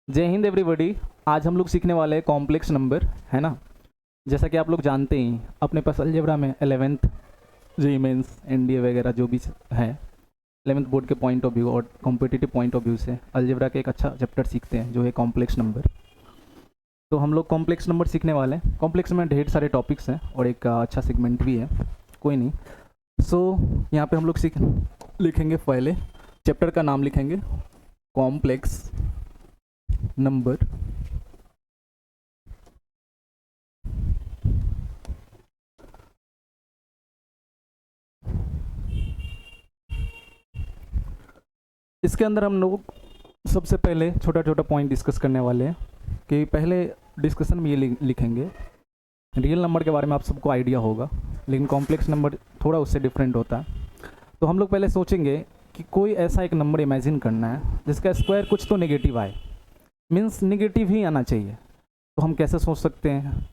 जय हिंद एवरीबॉडी। आज हम लोग सीखने वाले हैं कॉम्प्लेक्स नंबर, है ना। जैसा कि आप लोग जानते ही अपने पास अलजेब्रा में 11th जेईई मेंस एनडीए वगैरह जो भी है 11th बोर्ड के पॉइंट ऑफ व्यू और कॉम्पिटिटिव पॉइंट ऑफ व्यू से अलजेब्रा के एक अच्छा चैप्टर सीखते हैं जो है कॉम्प्लेक्स नंबर। तो हम लोग कॉम्प्लेक्स नंबर सीखने वाले हैं। कॉम्प्लेक्स में ढेर सारे टॉपिक्स हैं और एक अच्छा सेगमेंट भी है, कोई नहीं। यहाँ पे हम लोग लिखेंगे, पहले चैप्टर का नाम लिखेंगे कॉम्प्लेक्स नंबर। इसके अंदर हम लोग सबसे पहले छोटा छोटा पॉइंट डिस्कस करने वाले हैं कि पहले डिस्कशन में ये लिखेंगे रियल नंबर के बारे में आप सबको आइडिया होगा, लेकिन कॉम्प्लेक्स नंबर थोड़ा उससे डिफरेंट होता है। तो हम लोग पहले सोचेंगे कि कोई ऐसा एक नंबर इमेजिन करना है जिसका स्क्वायर कुछ तो नेगेटिव आए, मीन्स नेगेटिव ही आना चाहिए। तो हम कैसे सोच सकते हैं?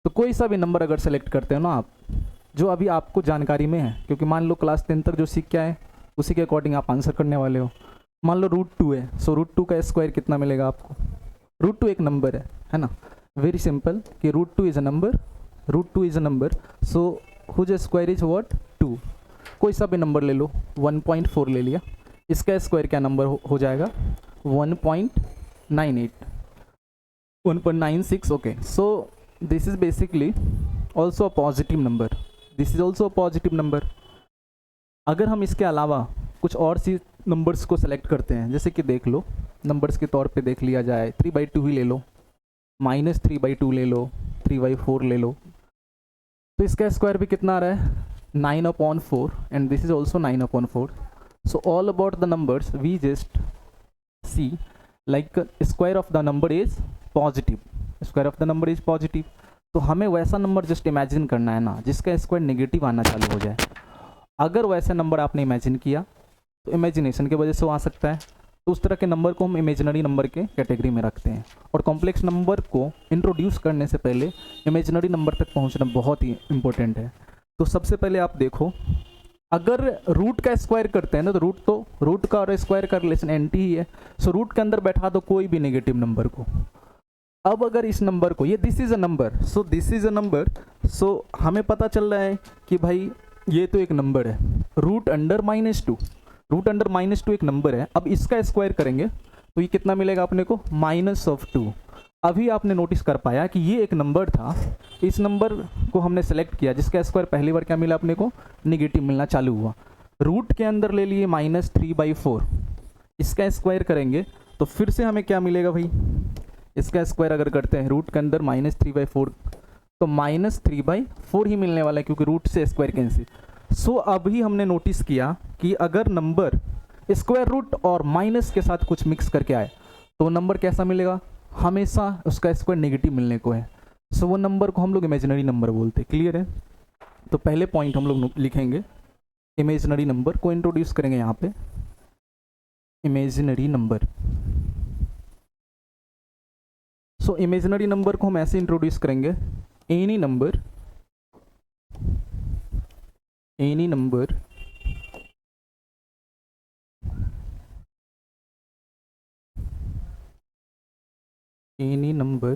तो कोई सा भी नंबर अगर सेलेक्ट करते हो ना आप, जो अभी आपको जानकारी में है, क्योंकि मान लो क्लास 10 तक जो सीख के आए उसी के अकॉर्डिंग आप आंसर करने वाले हो। मान लो √2 है, सो √2 का स्क्वायर कितना मिलेगा आपको? √2 एक नंबर है ना। वेरी सिंपल कि √2 is a number, √2 is a number, so whose square is what? 2। कोई सा भी नंबर ले लो, 1.4 ले लिया, इसका स्क्वायर क्या नंबर हो जाएगा? 1.98, 1.96। Okay, so this is basically also a positive number, this is also a positive number. अगर हम इसके अलावा कुछ और सी नंबर्स को सेलेक्ट करते हैं, जैसे कि देख लो नंबर्स के तौर पे देख लिया जाए, 3/2 ही ले लो, -3/2 ले लो, 3/4 ले लो, तो इसका स्क्वायर भी कितना आ रहा है? 9/4, and this is also 9/4। So all about the numbers we just see like square of the number is positive, square of the number is positive. तो हमें वैसा नंबर जस्ट इमेजिन करना है ना जिसका स्क्वायर नेगेटिव आना चालू हो जाए। अगर वैसा नंबर आपने इमेजिन किया तो इमेजिनेशन की वजह से वो आ सकता है, तो उस तरह के नंबर को हम इमेजिनरी नंबर के कैटेगरी में रखते हैं। और कॉम्प्लेक्स नंबर को इंट्रोड्यूस करने से पहले इमेजिनरी नंबर तक पहुंचना बहुत ही इंपॉर्टेंट है। तो सबसे पहले आप देखो, अगर रूट का स्क्वायर करते हैं ना, तो रूट का और स्क्वायर का रिलेशन एंटी ही है। सो रूट के अंदर बैठा दो कोई भी नेगेटिव नंबर को। अब अगर इस नंबर को, ये this is a number, so this is a number, so हमें पता चल रहा है कि भाई ये तो एक नंबर है, रूट अंडर -2 एक नंबर है। अब इसका स्क्वायर करेंगे तो ये कितना मिलेगा अपने को? -2। अभी आपने नोटिस कर पाया कि ये एक नंबर था, इस नंबर को हमने सेलेक्ट किया जिसका स्क्वायर पहली बार क्या मिला अपने को? नेगेटिव मिलना चालू हुआ। रूट के अंदर ले लिए -3/4, इसका स्क्वायर करेंगे तो फिर से हमें क्या मिलेगा भाई? इसका स्क्वायर अगर करते हैं रूट के अंदर -3/4, तो -3/4 ही मिलने वाला है, क्योंकि रूट से स्क्वायर कैंसिल। सो अभी हमने नोटिस किया कि अगर नंबर स्क्वायर रूट और माइनस के साथ कुछ मिक्स करके आए तो नंबर कैसा मिलेगा? हमेशा उसका स्क्वायर नेगेटिव मिलने को है। सो वो नंबर को हम लोग इमेजिनरी नंबर बोलते हैं। क्लियर है? तो पहले पॉइंट हम लोग लिखेंगे, इमेजिनरी नंबर को इंट्रोड्यूस करेंगे यहाँ पे, इमेजिनरी नंबर। सो इमेजिनरी नंबर को हम ऐसे इंट्रोड्यूस करेंगे, any number any number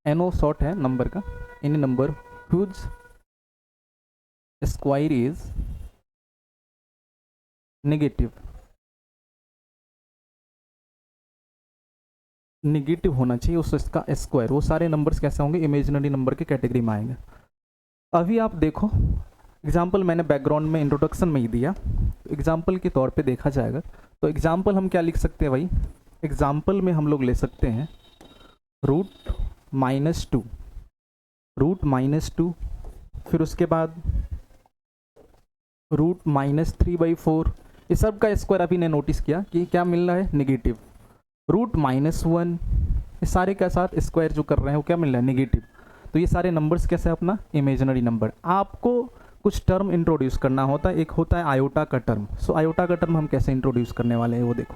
NO short है नंबर का, any number whose square is negative होना चाहिए उसका स्क्वायर। वो सारे नंबर्स कैसे होंगे? इमेजिनरी नंबर के कैटेगरी में आएंगे। अभी आप देखो एग्जाम्पल मैंने बैकग्राउंड में इंट्रोडक्शन में ही दिया, एग्जाम्पल के तौर पे देखा जाएगा तो एग्जाम्पल हम क्या लिख सकते हैं भाई? एग्जाम्पल में हम लोग ले सकते हैं √-2, √-2, फिर उसके बाद √-3/4। इस सब का स्क्वायर अभी ने नोटिस किया कि क्या मिल रहा है? नेगेटिव। √-1, इस सारे के साथ स्क्वायर जो कर रहे हैं वो क्या मिल रहा है? नेगेटिव। तो ये सारे नंबर्स कैसे? अपना इमेजिनरी नंबर। आपको कुछ टर्म इंट्रोड्यूस करना होता है, एक होता है आयोटा का टर्म। सो आयोटा का टर्म हम कैसे इंट्रोड्यूस करने वाले हैं वो देखो।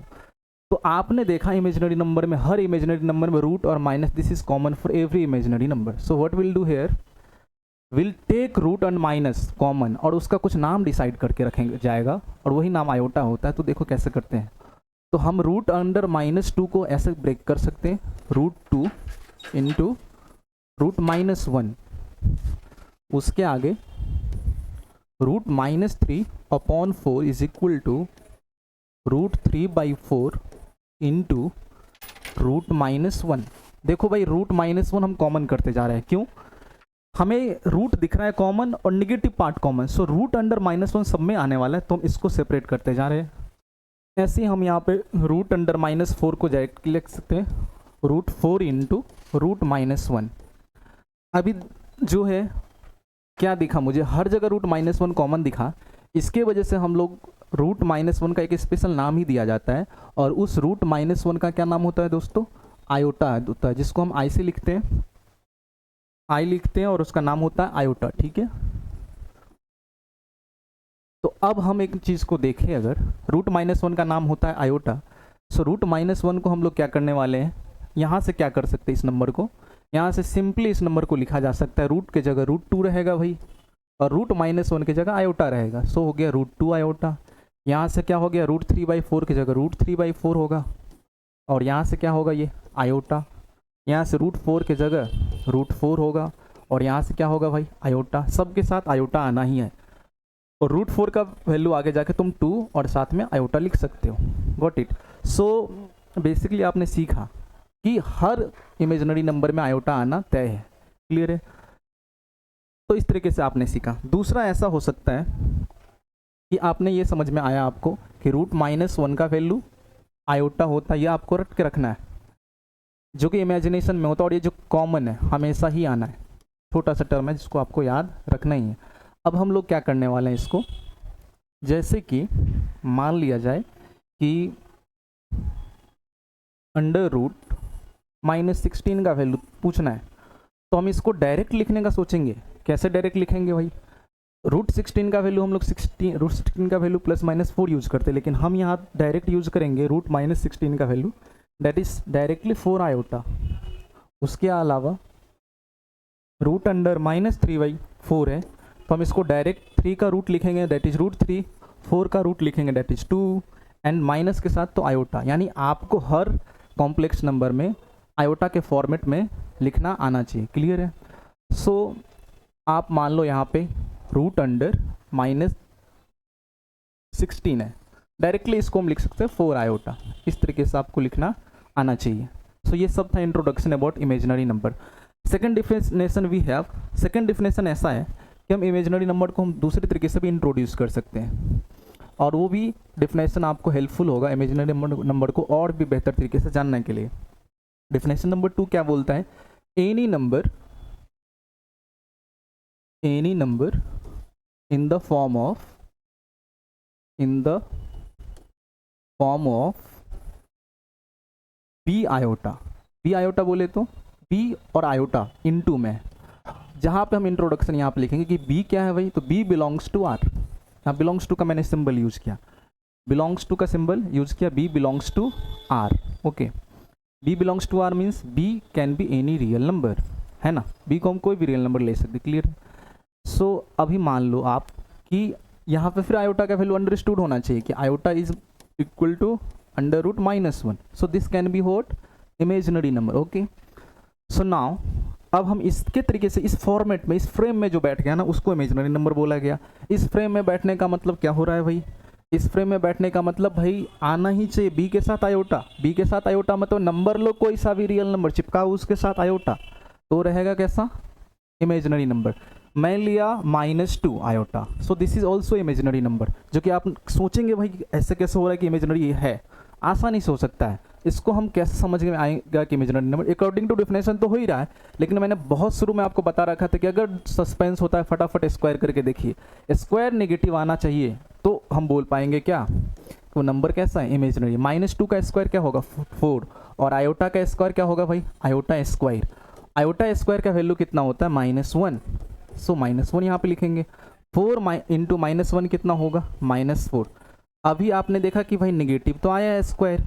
तो आपने देखा इमेजिनरी नंबर में, हर इमेजिनरी नंबर में रूट और minus, this is common for every imaginary number. So what will do here, will take root and minus common और उसका कुछ नाम डिसाइड करके रखेंगे जाएगा, और वही नाम आयोटा होता है। तो देखो कैसे करते हैं, तो हम रूट अंडर -2 को ऐसे ब्रेक कर सकते हैं, √2 इंटू √-1, उसके आगे √-3 upon 4 is equal to √3/4 into √-1। देखो भाई √-1 हम कॉमन करते जा रहे हैं, क्यों? हमें रूट दिख रहा है कॉमन और negative part common, so root under -1 सब में आने वाला है, तो हम इसको सेपरेट करते जा रहे हैं। ऐसे ही हम यहाँ पे रूट अंडर -4 को डायरेक्ट लिख सकते हैं, √4 इंटू √-1। अभी जो है क्या दिखा मुझे, हर जगह √-1 कॉमन दिखा, इसके वजह से हम लोग √-1 का एक स्पेशल नाम ही दिया जाता है, और उस √-1 का क्या नाम होता है दोस्तों? आयोटा होता है, जिसको हम आई से लिखते हैं, आई लिखते हैं और उसका नाम होता है आयोटा, ठीक है। तो अब हम एक चीज़ को देखें, अगर √-1 का नाम होता है आयोटा, सो √-1 को हम लोग क्या करने वाले हैं, यहाँ से क्या कर सकते हैं, इस नंबर को यहाँ से सिंपली इस नंबर को लिखा जा सकता है, रूट के जगह √2 रहेगा भाई, और √-1 के जगह आयोटा रहेगा, सो हो गया √2 आयोटा। यहाँ से क्या हो गया, √3/4 की जगह √3/4 होगा, और यहाँ से क्या होगा, ये आयोटा। यहाँ से √4 की जगह √4 होगा, और यहाँ से क्या होगा भाई, आयोटा। सबके साथ आयोटा आना ही है, और √4 का वैल्यू आगे जाके तुम 2 और साथ में आयोटा लिख सकते हो। Got it. सो बेसिकली आपने सीखा कि हर इमेजिनरी नंबर में आयोटा आना तय है। क्लियर है? तो इस तरीके से आपने सीखा। दूसरा ऐसा हो सकता है कि आपने ये समझ में आया आपको कि √-1 का वैल्यू आयोटा होता है, ये आपको रट के रखना है, जो कि इमेजिनेशन में होता है, और ये जो कॉमन है हमेशा ही आना है। छोटा सा टर्म है जिसको आपको याद रखना ही है। अब हम लोग क्या करने वाले हैं इसको, जैसे कि मान लिया जाए कि √-16 का वैल्यू पूछना है, तो हम इसको डायरेक्ट लिखने का सोचेंगे। कैसे डायरेक्ट लिखेंगे भाई, √16 का वैल्यू हम लोग √16 का वैल्यू +-4 यूज करते हैं, लेकिन हम यहाँ डायरेक्ट यूज करेंगे √-16 का value, that is directly 4 iota. उसके अलावा रूट अंडर -3/4 है, तो हम इसको डायरेक्ट 3 का रूट लिखेंगे, दैट इज √3, 4 का रूट लिखेंगे, दैट इज 2, एंड माइनस के साथ तो आयोटा। यानी आपको हर कॉम्प्लेक्स नंबर में आयोटा के फॉर्मेट में लिखना आना चाहिए। क्लियर है? सो आप मान लो यहाँ पे रूट अंडर -16 है, डायरेक्टली इसको हम लिख सकते हैं 4 आयोटा। इस तरीके से आपको लिखना आना चाहिए। सो ये सब था introduction about imaginary number. Second definition we have, second definition ऐसा है कि हम इमेजिनरी नंबर को हम दूसरे तरीके से भी इंट्रोड्यूस कर सकते हैं, और वो भी डिफिनेशन आपको हेल्पफुल होगा इमेजिनरी नंबर को और भी बेहतर तरीके से जानने के लिए। डिफिनेशन नंबर 2 क्या बोलता है, any number in the form of b iota बोले तो बी और आयोटा इनटू में, जहाँ पे हम इंट्रोडक्शन यहाँ पे लिखेंगे कि बी क्या है भाई, तो बी बिलोंग्स टू आर। यहाँ बिलोंग्स टू का मैंने सिंबल यूज किया, बिलोंग्स टू का सिंबल यूज किया, b belongs to R. Okay, b belongs to R means b can be any real number, है ना। बी को हम कोई भी रियल नंबर ले सकते। क्लियर? सो अभी मान लो आप कि यहाँ पे फिर आयोटा का वैल्यू अंडरस्टूड होना चाहिए कि iota is equal to √-1, so this can be what, imaginary number. Okay, so now अब हम इसके तरीके से इस फॉर्मेट में, इस फ्रेम में जो बैठ गया ना, उसको इमेजिनरी नंबर बोला गया। इस फ्रेम में बैठने का मतलब क्या हो रहा है भाई, इस फ्रेम में बैठने का मतलब भाई आना ही चाहिए बी के साथ आयोटा। बी के साथ आयोटा मतलब नंबर लो कोई सा भी रियल नंबर चिपका उसके साथ आयोटा, तो रहेगा कैसा, इमेजिनरी नंबर। मैं लिया -2 iota, so this is also imaginary number. जो कि आप सोचेंगे भाई ऐसे कैसे हो रहा है कि इमेजिनरी है, आसानी से हो सकता है। इसको हम कैसे समझ में आएगा कि imaginary number, according to definition तो हो ही रहा है, लेकिन मैंने बहुत शुरू में आपको बता रखा था कि अगर सस्पेंस होता है फटाफट स्क्वायर करके देखिए, स्क्वायर नेगेटिव आना चाहिए तो हम बोल पाएंगे क्या, वो नंबर कैसा है, इमेजिनरी। -2 का स्क्वायर क्या होगा, 4, और आयोटा का स्क्वायर क्या होगा भाई, आयोटा स्क्वायर। आयोटा स्क्वायर का वैल्यू कितना होता है, -1, सो -1 यहाँ पे लिखेंगे। 4 इंटू -1 कितना होगा, -4। अभी आपने देखा कि भाई नेगेटिव तो आया है स्क्वायर,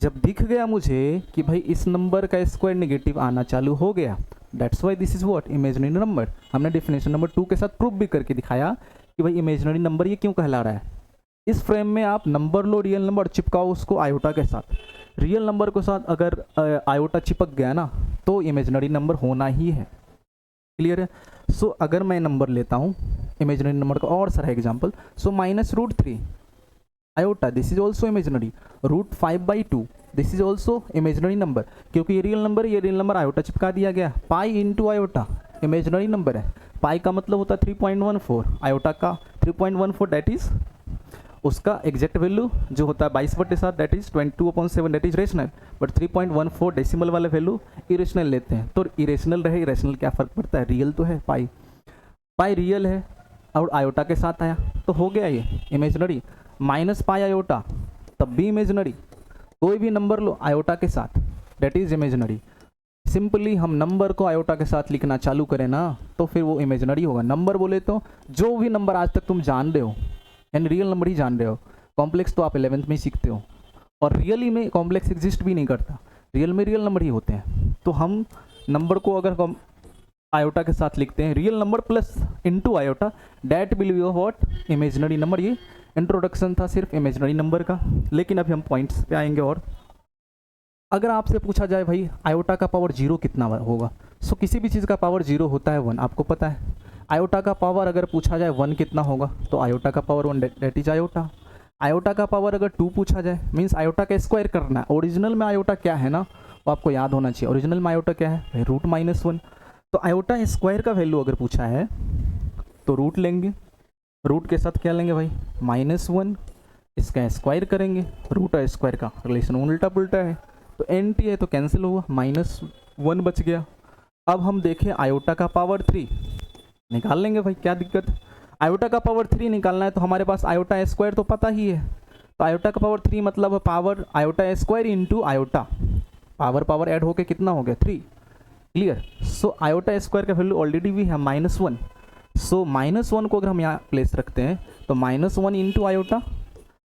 जब दिख गया मुझे कि भाई इस नंबर का स्क्वायर नेगेटिव आना चालू हो गया, that's why this is what, imaginary number. हमने डेफिनेशन नंबर 2 के साथ प्रूफ भी करके दिखाया कि भाई इमेजिनरी नंबर ये क्यों कहला रहा है। इस फ्रेम में आप नंबर लो, रियल नंबर चिपकाओ उसको आयोटा के साथ। रियल नंबर के साथ अगर आयोटा चिपक गया ना तो इमेजिनरी नंबर होना ही है। क्लियर है? सो अगर मैं नंबर लेता हूँ इमेजिनरी नंबर का और सारा example, so -√3 iota, this is also imaginary. √5/2 this is also imaginary number, क्योंकि ये रियल नंबर आयोटा चिपका दिया गया। Pi into iota imaginary number है। पाई का मतलब होता है 3.14, आयोटा का 3.14 डेट इज उसका एग्जैक्ट वैल्यू जो होता है 22/7 that is 22/7 that is rational, but 3.14 decimal वाला वैल्यू इरेशनल लेते हैं। तो इरेशनल रहे इरेशनल क्या फ़र्क पड़ता है, रियल तो है। पाई रियल है और आयोटा के साथ आया तो हो गया ये इमेजिनरी। -पाई आयोटा तब भी इमेजिनरी। कोई भी नंबर लो आयोटा के साथ डेट इज इमेजिनरी। सिंपली हम नंबर को आयोटा के साथ लिखना चालू करें ना तो फिर वो इमेजिनरी होगा। नंबर बोले तो जो भी नंबर आज तक तुम जान रहे हो यानी रियल नंबर ही जान रहे हो। कॉम्प्लेक्स तो आप 11th में ही सीखते हो, और रियली में कॉम्प्लेक्स एग्जिस्ट भी नहीं करता, रियल में रियल नंबर ही होते हैं। तो हम नंबर को अगर आयोटा के साथ लिखते हैं real number plus into iota, that will be what, imaginary number. ये इंट्रोडक्शन था सिर्फ इमेजिनरी नंबर का, लेकिन अभी हम पॉइंट्स पे आएंगे। और अगर आपसे पूछा जाए भाई आयोटा का पावर 0 कितना होगा, सो किसी भी चीज़ का पावर 0 होता है 1, आपको पता है। आयोटा का पावर अगर पूछा जाए 1 कितना होगा, तो आयोटा का power 1 that is iota. Iota का पावर अगर 2 पूछा जाए मीन्स आयोटा का स्क्वायर करना है। ओरिजिनल में आयोटा क्या है ना वो आपको याद होना चाहिए। ओरिजिनल में आयोटा क्या है, √-1। तो आयोटा स्क्वायर का वैल्यू अगर पूछा है तो रूट लेंगे, रूट के साथ क्या लेंगे भाई -1, इसका स्क्वायर करेंगे। रूट और स्क्वायर का रिलेशन उल्टा पुल्टा है, तो NT है तो कैंसिल हुआ, -1 बच गया। अब हम देखें आयोटा का पावर 3 निकाल लेंगे भाई, क्या दिक्कत। आयोटा का पावर 3 निकालना है तो हमारे पास आयोटा स्क्वायर तो पता ही है। तो आयोटा का पावर 3 मतलब power iota square into iota, power add होके कितना हो गया 3। क्लियर? सो आयोटा स्क्वायर का वैल्यू ऑलरेडी भी है -1। सो -1 को अगर हम यहाँ प्लेस रखते हैं तो -1 इंटू आयोटा,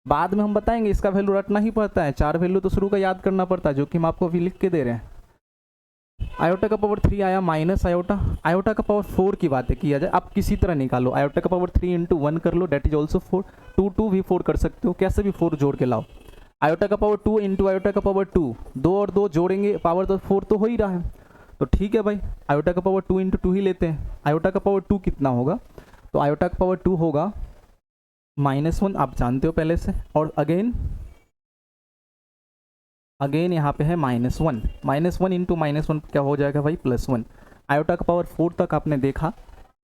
बाद में हम बताएंगे इसका वैल्यू रटना ही पड़ता है, 4 वैल्यू तो शुरू का याद करना पड़ता है जो कि हम आपको अभी लिख के दे रहे हैं। आयोटा का पावर 3 आया माइनस आयोटा, आयोटा का पावर 4 की बातें किया जाए, आप किसी तरह निकालो। आयोटा का पावर 3 इंटू 1 कर लो, डेट इज ऑल्सो 4। 2 भी 4 कर सकते हो, कैसे भी 4 जोड़ के लाओ। आयोटा का पावर 2 इंटू आयोटा का पावर 2, 2 और 2 जोड़ेंगे पावर तो 4 तो हो ही रहा है। तो ठीक है भाई, आयोटा का पावर 2 इंटू 2 ही लेते हैं। आयोटा का पावर 2 कितना होगा, तो आयोटा का पावर 2 होगा -1, आप जानते हो पहले से। और अगेन यहाँ पे है -1, -1 इंटू -1 क्या हो जाएगा भाई +1। आयोटा का पावर 4 तक आपने देखा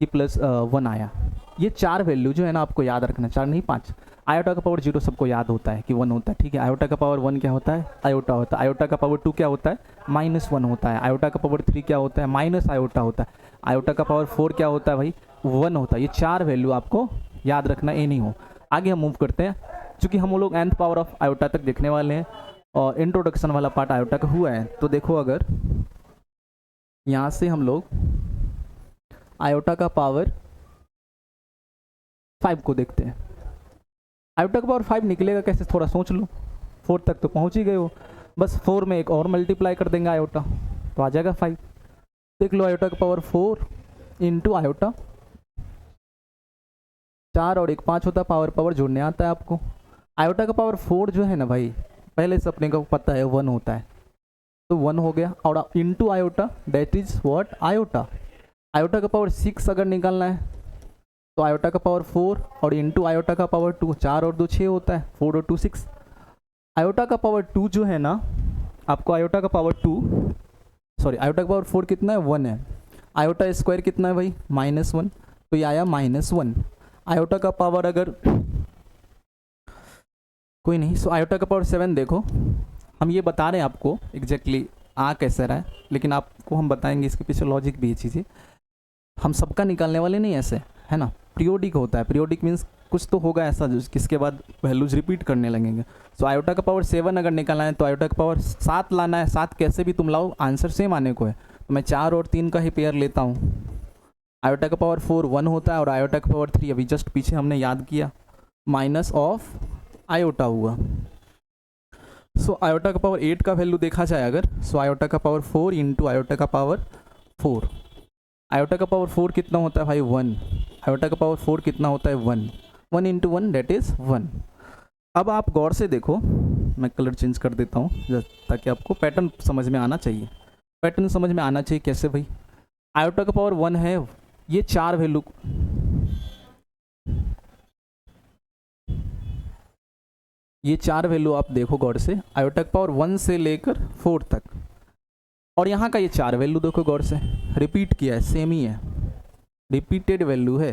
कि +1 आया। ये 4 वैल्यू जो है ना आपको याद रखना, 4 नहीं 5। आयोटा का पावर 0 सबको याद होता है कि 1 होता है, ठीक है। आयोटा का पावर 1 क्या होता है, आयोटा होता है। आयोटा का पावर 2 क्या होता है, -1 होता है। आयोटा का पावर 3 क्या होता है, माइनस आयोटा होता है। आयोटा का पावर 4 क्या होता है भाई, 1 होता है। ये 4 वैल्यू आपको याद रखना, ये नहीं हो। आगे हम मूव करते हैं, चूँकि हम लोग nth पावर ऑफ आयोटा तक देखने वाले हैं और इंट्रोडक्शन वाला पार्ट आयोटा का हुआ है। तो देखो अगर यहाँ से हम लोग आयोटा का पावर 5 को देखते हैं। आयोटा का पावर 5 निकलेगा कैसे, थोड़ा सोच लो। 4 तक तो पहुँच ही गए हो, बस 4 में एक और मल्टीप्लाई कर देंगे आयोटा तो आ जाएगा 5। देख लो आयोटा का पावर 4 इंटू आयोटा, 4 और 1 5 होता है, पावर जोड़ने आता है आपको। आयोटा का पावर 4 जो है ना भाई, पहले से अपने को पता है 1 होता है, तो 1 हो गया। और into iota that is what, iota. Iota का पावर 6 अगर निकालना है तो आयोटा का पावर 4 और इंटू आयोटा का पावर 2, 4 और 2 6 होता है, 4 और 2 6। आयोटा का पावर 2 जो है ना आपको, आयोटा का पावर 2 सॉरी आयोटा का पावर 4 कितना है, 1 है। आयोटा स्क्वायर कितना है भाई, -1, तो ये आया -1। आयोटा का पावर अगर कोई नहीं, सो आयोटा का पावर 7 देखो, हम ये बता रहे हैं आपको एग्जैक्टली आ कैसे रहा है, लेकिन आपको हम बताएंगे इसके पीछे लॉजिक भी ये चीज़ें। हम सबका निकालने वाले नहीं ऐसे, है ना। पीरियोडिक होता है, पीरियोडिक मीन्स कुछ तो होगा ऐसा जिसके बाद वैल्यूज रिपीट करने लगेंगे। सो आयोटा का पावर 7 अगर निकालना है तो आयोटा का पावर 7 लाना है। 7 कैसे भी तुम लाओ, आंसर सेम आने को है। तो मैं 4 और 3 का ही पेयर लेता हूँ। आयोटा का पावर 4 1 होता है और आयोटा का पावर 3 अभी जस्ट पीछे हमने याद किया माइनस ऑफ आयोटा हुआ। सो आयोटा का पावर 8 का वैल्यू देखा जाए अगर, सो आयोटा का पावर 4 इंटू आयोटा का पावर 4। आयोटा का पावर 4 कितना होता है भाई, 1। आयोटा का पावर 4 कितना होता है, 1 इंटू 1 डेट इज़ 1। अब आप गौर से देखो, मैं कलर चेंज कर देता हूँ ताकि आपको पैटर्न समझ में आना चाहिए। पैटर्न समझ में आना चाहिए कैसे भाई, आयोटा का पावर 1 है, ये 4 वैल्यू, ये 4 वैल्यू आप देखो गौर से, आयोटा का पावर 1 से लेकर 4 तक, और यहाँ का ये 4 वैल्यू देखो गौर से, रिपीट किया है, सेम ही है, रिपीटेड वैल्यू है।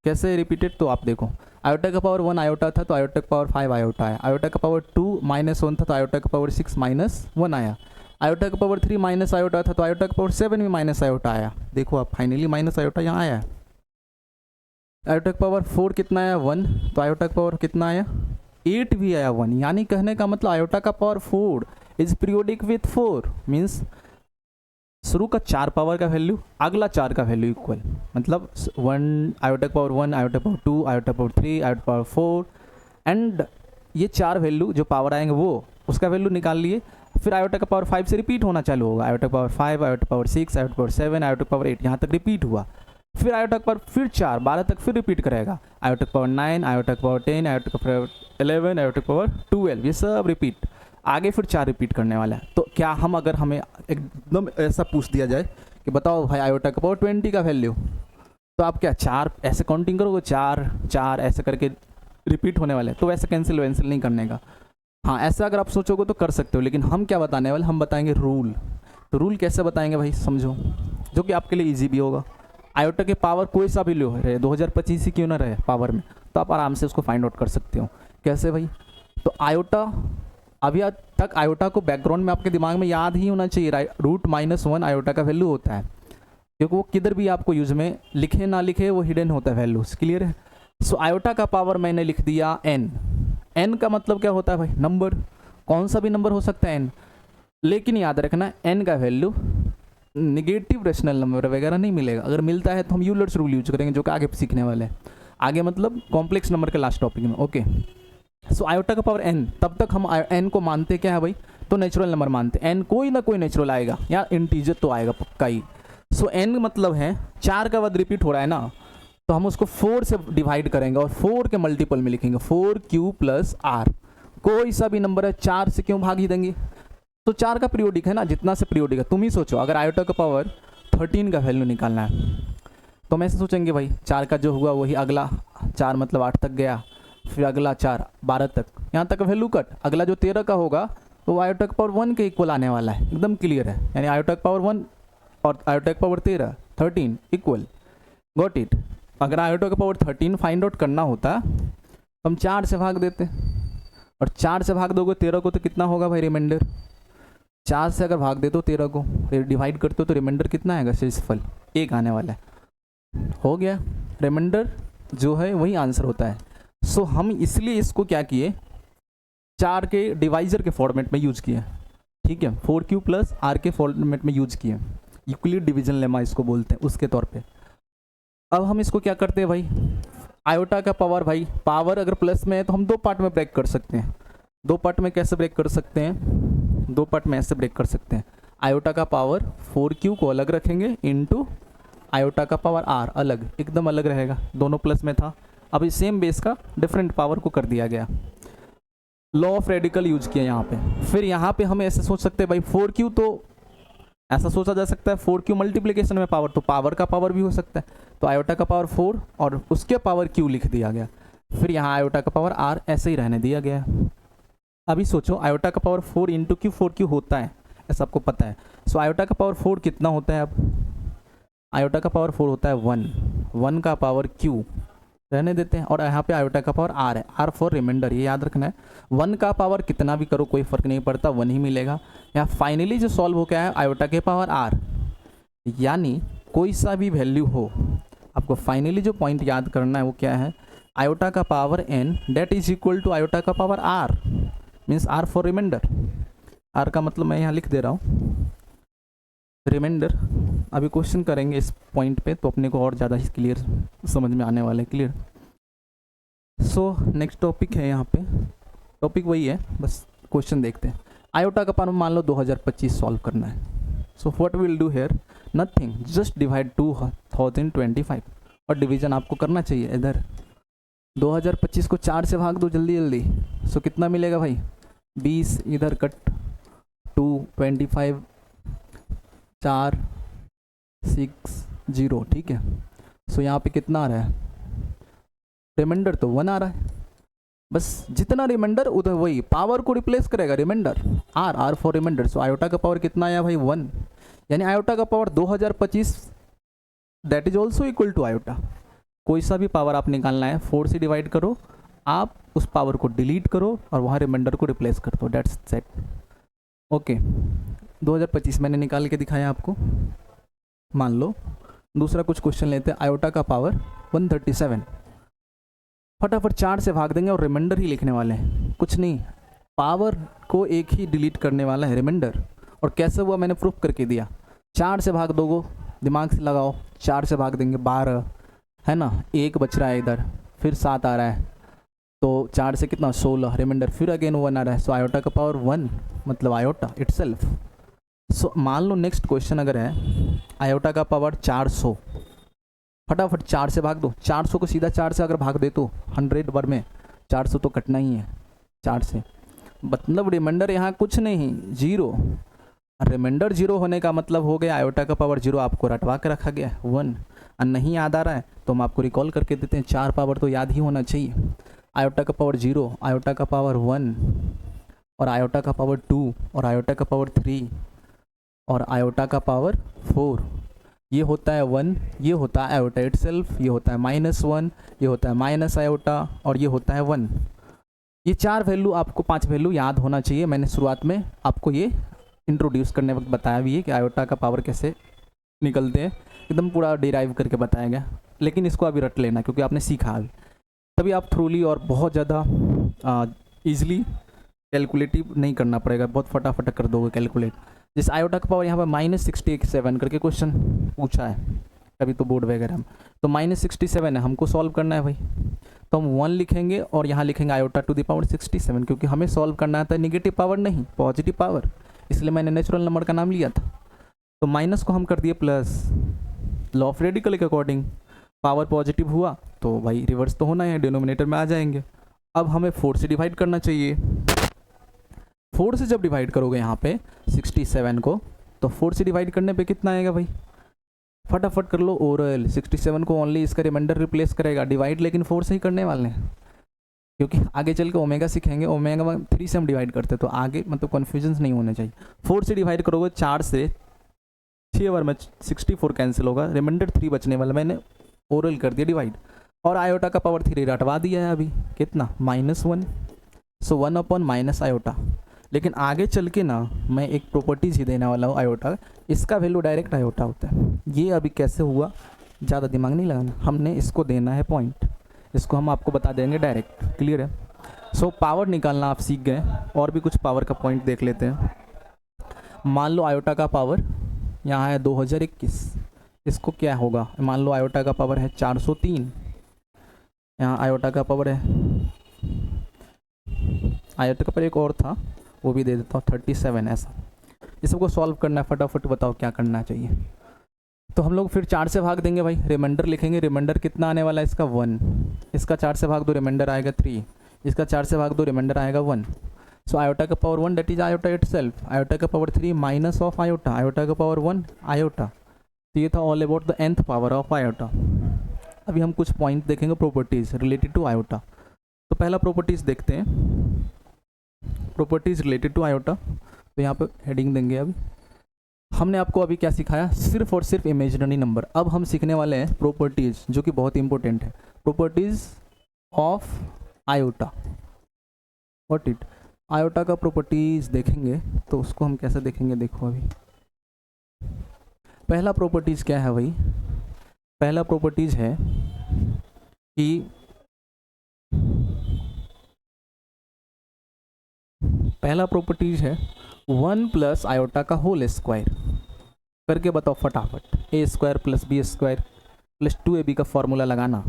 कैसे रिपीटेड, तो आप देखो आयोटा का पावर 1 आयोटा था तो आयोटा का पावर 5 आयोटा आया, आयोटा का पावर 2 -1 था तो आयोटा का पावर 6 -1 आया, आयोटा का पावर 3 माइनस आयोटा था तो आयोटा का पावर 7 में माइनस आयोटा आया। देखो आप फाइनली माइनस आयोटा यहाँ आया है। आयोटा का पावर 4 कितना आया 1, तो आयोटा का पावर कितना आया 8 भी आया 1, यानी कहने का मतलब आयोटा का power 4 is periodic with 4, means शुरू का 4 पावर का वैल्यू, अगला 4 का वैल्यू इक्वल, मतलब 1 आयोटा का पावर 1, आयोटा का पावर 2, आयोटा का पावर 3, आयोटा का पावर 4, एंड ये 4 वैल्यू जो पावर आएंगे वो उसका वैल्यू निकाल लिए, फिर आयोटा का पावर 5 से रिपीट होना चालू होगा, आयोटा का पावर 5, आयोटा का पावर 6, आयोटा का पावर 7, आयोटा का पावर 8, यहाँ तक रिपीट हुआ, फिर आयोटा का पावर फिर 4 12 तक फिर रिपीट करेगा, आयोटा का पावर 9, आयोटा का पावर 10, आयोटा का पावर 11, आयोटा का पावर 12, ये सब रिपीट, आगे फिर 4 रिपीट करने वाला है। तो क्या हम अगर हमें एकदम ऐसा पूछ दिया जाए कि बताओ भाई आयोटा का पावर 20 का वैल्यू, तो आप क्या 4 ऐसे काउंटिंग करोगे, 4 4 ऐसे करके रिपीट होने वाले, तो वैसे कैंसिल वैंसिल नहीं करने का। हाँ ऐसा अगर आप सोचोगे तो कर सकते हो, लेकिन हम क्या बताने वाले, हम बताएंगे रूल। तो रूल कैसे बताएंगे भाई समझो, जो कि आपके लिए ईजी भी होगा। आयोटा के पावर कोई सा भी लो रहे 2025 ही क्यों ना रहे पावर में, तो आप आराम से उसको फाइंड आउट कर सकते हो। कैसे भाई, तो आयोटा, अभी आज तक आयोटा को बैकग्राउंड में आपके दिमाग में याद ही होना चाहिए, √-1 आयोटा का वैल्यू होता है, क्योंकि वो किधर भी आपको यूज में लिखे ना लिखे वो हिडन होता है वैल्यूज, क्लियर है। सो आयोटा का पावर मैंने लिख दिया n, n का मतलब क्या होता है भाई नंबर, कौन सा भी नंबर हो सकता है n, लेकिन याद रखना n का वैल्यू निगेटिव रेशनल नंबर वगैरह नहीं मिलेगा, अगर मिलता है तो हम यूलर्स रूल यूज करेंगे, जो कि आगे सीखने वाले हैं, आगे मतलब कॉम्प्लेक्स नंबर के लास्ट टॉपिक में। ओके, सो आयोटा का पावर n, तब तक हम n को मानते क्या है भाई, तो नेचुरल नंबर मानते, n कोई ना कोई नेचुरल आएगा या इंटीजर तो आएगा पक्का ही। सो n मतलब है 4 का बाद रिपीट हो रहा है ना, तो हम उसको 4 से डिवाइड करेंगे और 4 के मल्टीपल में लिखेंगे 4q + r, कोई सा भी नंबर है 4 से क्यों भाग ही देंगे, तो 4 का पीरियोडिक है ना, जितना से पीरियोडिक है। तुम ही सोचो अगर आयोटा का पावर 13 का वैल्यू निकालना है तो हम ऐसे सोचेंगे भाई 4 का जो हुआ वही अगला 4 मतलब 8 तक गया, फिर अगला 4 12 तक, यहाँ तक वैल्यू कट, अगला जो 13 का होगा तो आयोटा का पावर 1 के इक्वल आने वाला है, एकदम क्लियर है, यानी आयोटा का पावर 1 और आयोटा का पावर 13 इक्वल, गॉट इट। अगर आयोटा का पावर 13 फाइंड आउट करना होता तो हम 4 से भाग देते, और 4 से भाग दोगे 13 को तो कितना होगा भाई रिमाइंडर, 4 से अगर भाग दे तो 13 को डिवाइड करते हो तो रिमाइंडर कितना आएगा, शेषफल 1 आने वाला है, हो गया, रिमाइंडर जो है वही आंसर होता है। सो हम इसलिए इसको क्या किए, 4 के डिवाइजर के फॉर्मेट में यूज किए, ठीक है, 4q + r के फॉर्मेट में यूज किए, यूक्लिड डिवीजन लेमा इसको बोलते हैं उसके तौर पे। अब हम इसको क्या करते हैं भाई, आयोटा का पावर, भाई पावर अगर प्लस में है तो हम 2 पार्ट में ब्रेक कर सकते हैं, 2 पार्ट में कैसे ब्रेक कर सकते हैं, 2 पार्ट में ऐसे ब्रेक कर सकते हैं, आयोटा का पावर 4q को अलग रखेंगे इनटू आयोटा का पावर r अलग, एकदम अलग रहेगा, दोनों प्लस में था, अभी सेम बेस का डिफरेंट पावर को कर दिया गया, लॉ ऑफ रेडिकल यूज किया यहाँ पे। फिर यहाँ पे हम ऐसे सोच सकते हैं भाई 4q, तो ऐसा सोचा जा सकता है 4q मल्टीप्लिकेशन में पावर, तो पावर का पावर भी हो सकता है, तो आयोटा का पावर 4 और उसके पावर q लिख दिया गया, फिर यहाँ आयोटा का पावर r ऐसे ही रहने दिया गया। अभी सोचो आयोटा का पावर 4 × q 4q होता है, ऐसा आपको पता है। सो आयोटा का पावर 4 कितना होता है, अब आयोटा का पावर 4 होता है 1 का पावर q रहने देते हैं, और यहाँ पे आयोटा का पावर r है, r फॉर रिमाइंडर, ये याद रखना है, 1 का पावर कितना भी करो कोई फर्क नहीं पड़ता, 1 ही मिलेगा। यहाँ फाइनली जो सॉल्व हो गया है आयोटा के पावर r, यानी कोई सा भी वैल्यू हो, आपको फाइनली जो पॉइंट याद करना है वो क्या है, आयोटा का power n that is equal to iota का power r, means r for reminder, r का मतलब मैं यहाँ लिख दे रहा हूँ रिमाइंडर। अभी क्वेश्चन करेंगे इस पॉइंट पे तो अपने को और ज़्यादा ही क्लियर समझ में आने वाले, क्लियर। सो नेक्स्ट टॉपिक है, यहाँ पे टॉपिक वही है, बस क्वेश्चन देखते हैं। आयोटा का पावर मान लो 2025 सॉल्व करना है, सो what will do here, nothing, just divide 2025, और डिवीजन आपको करना चाहिए इधर, 2025 को 4 से भाग दो जल्दी जल्दी। सो कितना मिलेगा भाई, 20 इधर कट 2 25 4 6 0, ठीक है। सो यहाँ पे कितना आ रहा है, रिमाइंडर तो 1 आ रहा है। बस जितना रिमाइंडर उधर वही पावर को रिप्लेस करेगा reminder, R for reminder. So iota का पावर कितना आया भाई 1, यानी आयोटा का power 2025 that is also equal to iota. कोई सा भी पावर आप निकालना है 4 से डिवाइड करो, आप उस पावर को डिलीट करो और वहाँ रिमाइंडर को रिप्लेस कर दो, डेट्स सेट। ओके 2025 मैंने निकाल के दिखाया आपको। मान लो दूसरा कुछ क्वेश्चन लेते हैं, आयोटा का पावर 137। फटाफट 4 से भाग देंगे और रिमाइंडर ही लिखने वाले हैं, कुछ नहीं, पावर को एक ही डिलीट करने वाला है रिमाइंडर। और कैसे हुआ मैंने प्रूफ करके दिया, 4 से भाग दोगे, दिमाग से लगाओ, 4 से भाग देंगे 12 है ना, 1 बच रहा है इधर, फिर 7 आ रहा है, तो 4 से कितना 16, रिमाइंडर फिर अगेन 1 आ रहा है। सो आयोटा का पावर 1 मतलब आयोटा इटसेल्फ। सो मान लो नेक्स्ट क्वेश्चन अगर है आयोटा का पावर 400, फटाफट 4 से भाग दो, 400 को सीधा 4 से अगर भाग दे तो 100 बार में 400 तो कटना ही है 4 से, मतलब रिमाइंडर यहाँ कुछ नहीं, 0। रिमाइंडर 0 होने का मतलब हो गया आयोटा का पावर 0 आपको रटवा के रखा गया 1। और नहीं याद आ रहा है तो हम आपको रिकॉल करके देते हैं, 4 पावर तो याद ही होना चाहिए। आयोटा का पावर 0, आयोटा का पावर 1 और आयोटा का पावर 2 और आयोटा का पावर 3 और आयोटा का पावर 4, ये होता है 1, ये होता है आयोटा इटसेल्फ, ये होता है -1, ये होता है माइनस आयोटा और ये होता है 1। ये 4 वैल्यू आपको 5 वैल्यू याद होना चाहिए। मैंने शुरुआत में आपको ये इंट्रोड्यूस करने वक्त बताया भी है कि आयोटा का पावर कैसे निकलते हैं, एकदम पूरा डिराइव करके बताया गया, लेकिन इसको अभी रट लेना क्योंकि आपने सीखा अभी, तभी आप थ्रूली और बहुत ज़्यादा ईजिली कैलकुलेटिव नहीं करना पड़ेगा, बहुत फटाफट कर दोगे कैलकुलेट। जिस आयोटा का पावर यहाँ पर -67 करके क्वेश्चन पूछा है कभी तो बोर्ड वगैरह में, तो -67 है, हमको सॉल्व करना है भाई, तो हम 1 लिखेंगे और यहाँ लिखेंगे आयोटा टू द पावर 67, क्योंकि हमें सॉल्व करना था नेगेटिव पावर नहीं पॉजिटिव पावर, इसलिए मैंने नेचुरल नंबर का नाम लिया था। तो माइनस को हम कर दिए प्लस, लॉ ऑफ रेडिकल के अकॉर्डिंग पावर पॉजिटिव हुआ तो भाई रिवर्स तो होना है, डिनोमिनेटर में आ जाएंगे। अब हमें 4 से डिवाइड करना चाहिए, 4 से जब डिवाइड करोगे यहाँ पे 67 को, तो 4 से डिवाइड करने पे कितना आएगा भाई, फटाफट कर लो ओरल। 67 को ओनली इसका रिमाइंडर रिप्लेस करेगा, डिवाइड लेकिन 4 से ही करने वाले हैं, क्योंकि आगे चल के ओमेगा सीखेंगे, ओमेगा 3 से हम डिवाइड करते हैं, तो आगे मतलब कन्फ्यूजन नहीं होने चाहिए। 4 से डिवाइड करोगे 4 से 6 बार में 64 कैंसिल होगा, रिमाइंडर 3 बचने वाला, मैंने ओरल कर दिया डिवाइड, और आयोटा का पावर 3 रटवा दिया है अभी कितना -1, सो 1 अपॉन माइनस आयोटा। लेकिन आगे चल के ना मैं एक प्रॉपर्टीज ही देने वाला हूँ आयोटा, इसका वैल्यू डायरेक्ट आयोटा होता है। ये अभी कैसे हुआ ज़्यादा दिमाग नहीं लगाना, हमने इसको देना है पॉइंट, इसको हम आपको बता देंगे डायरेक्ट, क्लियर है। सो पावर निकालना आप सीख गए, और भी कुछ पावर का पॉइंट देख लेते हैं। मान लो आयोटा का पावर यहाँ है 2021, इसको क्या होगा, मान लो आयोटा का पावर है 403, यहाँ आयोटा का पावर है, आयोटा का पावर एक और था वो भी दे देता हूँ 37, ऐसा। इस सबको सॉल्व करना है, फटाफट बताओ क्या करना चाहिए। तो हम लोग फिर 4 से भाग देंगे भाई, रिमाइंडर लिखेंगे, रिमाइंडर कितना आने वाला है इसका 1, इसका 4 से भाग दो रिमाइंडर आएगा 3, इसका 4 से भाग दो रिमाइंडर आएगा 1। सो आयोटा का power 1 that is iota itself, iota का power 3 minus of iota, iota का पावर 1 आयोटा। तो ये था all about the nth power of iota. अभी हम कुछ पॉइंट देखेंगे प्रॉपर्टीज रिलेटेड टू आयोटा। तो पहला प्रॉपर्टीज देखते हैं, प्रॉपर्टीज रिलेटेड टू आयोटा, तो यहाँ पे हेडिंग देंगे। अभी हमने आपको अभी क्या सिखाया, सिर्फ और सिर्फ इमेजिनरी नंबर। अब हम सीखने वाले हैं प्रॉपर्टीज जो कि बहुत इंपॉर्टेंट है, properties of iota. What it, iota का प्रॉपर्टीज देखेंगे तो उसको हम कैसे देखेंगे, देखो अभी पहला प्रॉपर्टीज क्या है भाई, पहला प्रॉपर्टीज है कि पहला प्रॉपर्टीज है 1 प्लस आयोटा का होल स्क्वायर, करके बताओ फटाफट। A square plus B square plus 2ab का फॉर्मूला लगाना।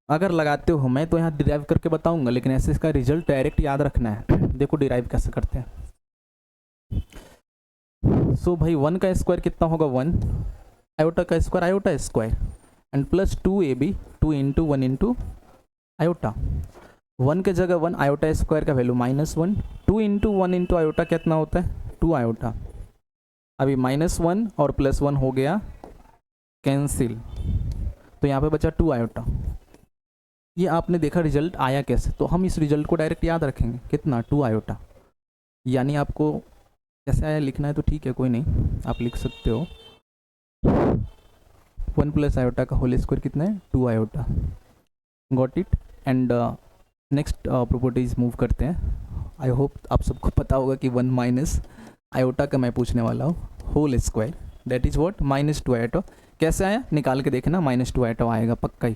अगर लगाते हो मैं तो यहाँ डिराइव करके बताऊंगा, लेकिन ऐसे इसका रिजल्ट डायरेक्ट याद रखना है। देखो डिराइव कैसे करते हैं। सो भाई 1 का स्क्वायर कितना होगा 1, आयोटा का square iota square, and plus 2ab 2 into 1 into iota. 1 के जगह 1, आयोटा स्क्वायर का वैल्यू -1, 2 इंटू 1 इंटू आयोटा कितना होता है 2 आयोटा। अभी -1 और +1 हो गया कैंसिल, तो यहाँ पे बचा 2 आयोटा। ये आपने देखा रिजल्ट आया कैसे, तो हम इस रिजल्ट को डायरेक्ट याद रखेंगे कितना 2 आयोटा। यानी आपको कैसे आया लिखना है तो ठीक है, कोई नहीं, आप लिख सकते हो 1 प्लस आयोटा का होल स्क्वायर कितना है 2 iota. Got it. And next properties move करते हैं। आई होप आप सबको पता होगा कि 1 माइनस आयोटा का मैं पूछने वाला हूँ whole square, that is what -2 iota. कैसे आया निकाल के देखना, -2 आयोटा आएगा पक्का ही।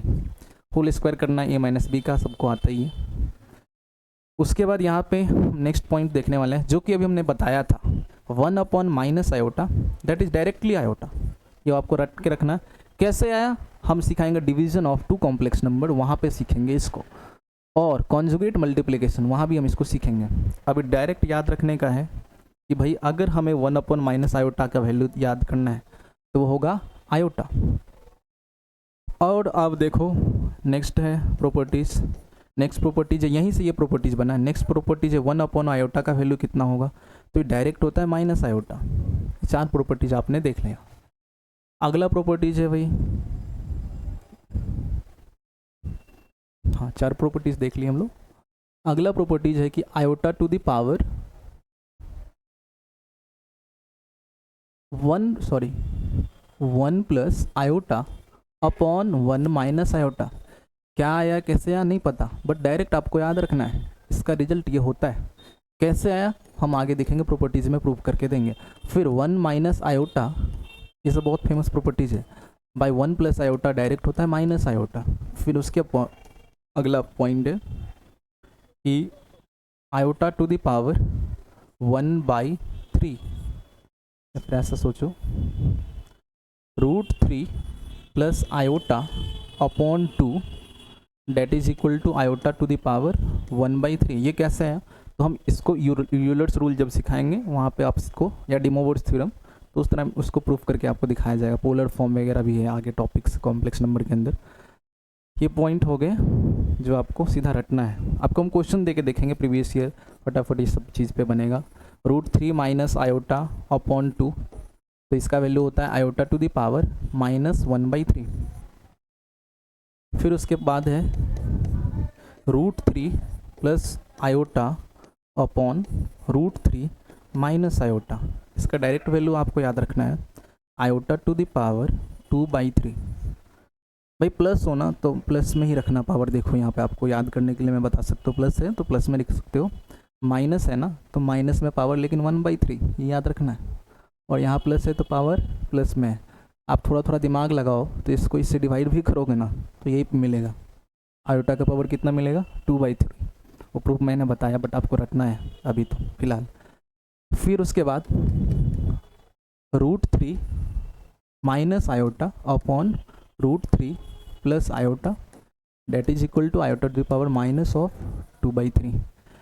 होल स्क्वायर करना a माइनस बी का सबको आता ही है। उसके बाद यहाँ पे नेक्स्ट पॉइंट देखने वाले हैं जो कि अभी हमने बताया था 1 upon minus iota, that is directly iota. ये आपको रट के रखना। कैसे आया हम सिखाएंगे, डिवीजन ऑफ 2 कॉम्प्लेक्स नंबर वहाँ पे सीखेंगे इसको, और कॉन्जुगेट मल्टीप्लिकेशन वहाँ भी हम इसको सीखेंगे। अभी डायरेक्ट याद रखने का है कि भाई अगर हमें 1 अपॉन माइनस आयोटा का वैल्यू याद करना है तो वो होगा आयोटा। और अब देखो नेक्स्ट है प्रॉपर्टीज़। नेक्स्ट प्रॉपर्टीज है, यहीं से ये प्रॉपर्टीज बना है। नेक्स्ट प्रॉपर्टीज है 1 अपॉन आयोटा का वैल्यू कितना होगा, तो ये डायरेक्ट होता है माइनस आयोटा। 4 प्रॉपर्टीज आपने देख लिया। अगला प्रॉपर्टीज है भाई, हाँ 4 प्रॉपर्टीज देख ली हम लोग। अगला प्रॉपर्टीज है कि iota to the power 1 plus iota upon 1 minus iota. क्या आया कैसे आया नहीं पता, बट डायरेक्ट आपको याद रखना है, इसका रिजल्ट ये होता है। कैसे आया हम आगे देखेंगे, प्रॉपर्टीज़ में प्रूव करके देंगे। फिर 1 माइनस आयोटा, ये सब बहुत फेमस प्रॉपर्टीज़ है। बाय 1 प्लस आयोटा डायरेक्ट होता है माइनस आयोटा। फिर उसके अगला पॉइंट है कि आयोटा टू द पावर 1/3, या फिर ऐसा सोचो √3 plus iota upon 2 that is equal to iota to the power 1/3। ये कैसे है, तो हम इसको यूलर्स रूल जब सिखाएंगे वहाँ पे आप इसको, या डिमोवर्स थ्योरम, तो उस तरह उसको प्रूफ करके आपको दिखाया जाएगा। पोलर फॉर्म वगैरह भी है आगे टॉपिक्स कॉम्प्लेक्स नंबर के अंदर। ये पॉइंट हो गए जो आपको सीधा रटना है। आपको हम क्वेश्चन दे के देखेंगे प्रीवियस ईयर, फटाफट ये सब चीज़ पे बनेगा। √3 माइनस आयोटा अपॉन 2, तो इसका वैल्यू होता है आयोटा टू द पावर -1/3। फिर उसके बाद है √3 plus iota upon √3 minus iota. इसका डायरेक्ट वैल्यू आपको याद रखना है आयोटा टू द पावर 2/3। भाई प्लस हो ना तो प्लस में ही रखना पावर। देखो यहाँ पे आपको याद करने के लिए मैं बता सकता हूँ, प्लस है तो प्लस में लिख सकते हो, माइनस है ना तो माइनस में पावर लेकिन 1/3, ये याद रखना है। और यहाँ प्लस है तो पावर प्लस में है। आप थोड़ा थोड़ा दिमाग लगाओ तो इसको इससे डिवाइड भी करोगे ना तो यही मिलेगा, आयोटा का पावर कितना मिलेगा 2/3। वो प्रूफ मैंने बताया बट आपको रटना है अभी तो फिलहाल। फिर उसके बाद √3 minus iota upon √3 plus iota that is equal to iota to the power -2/3।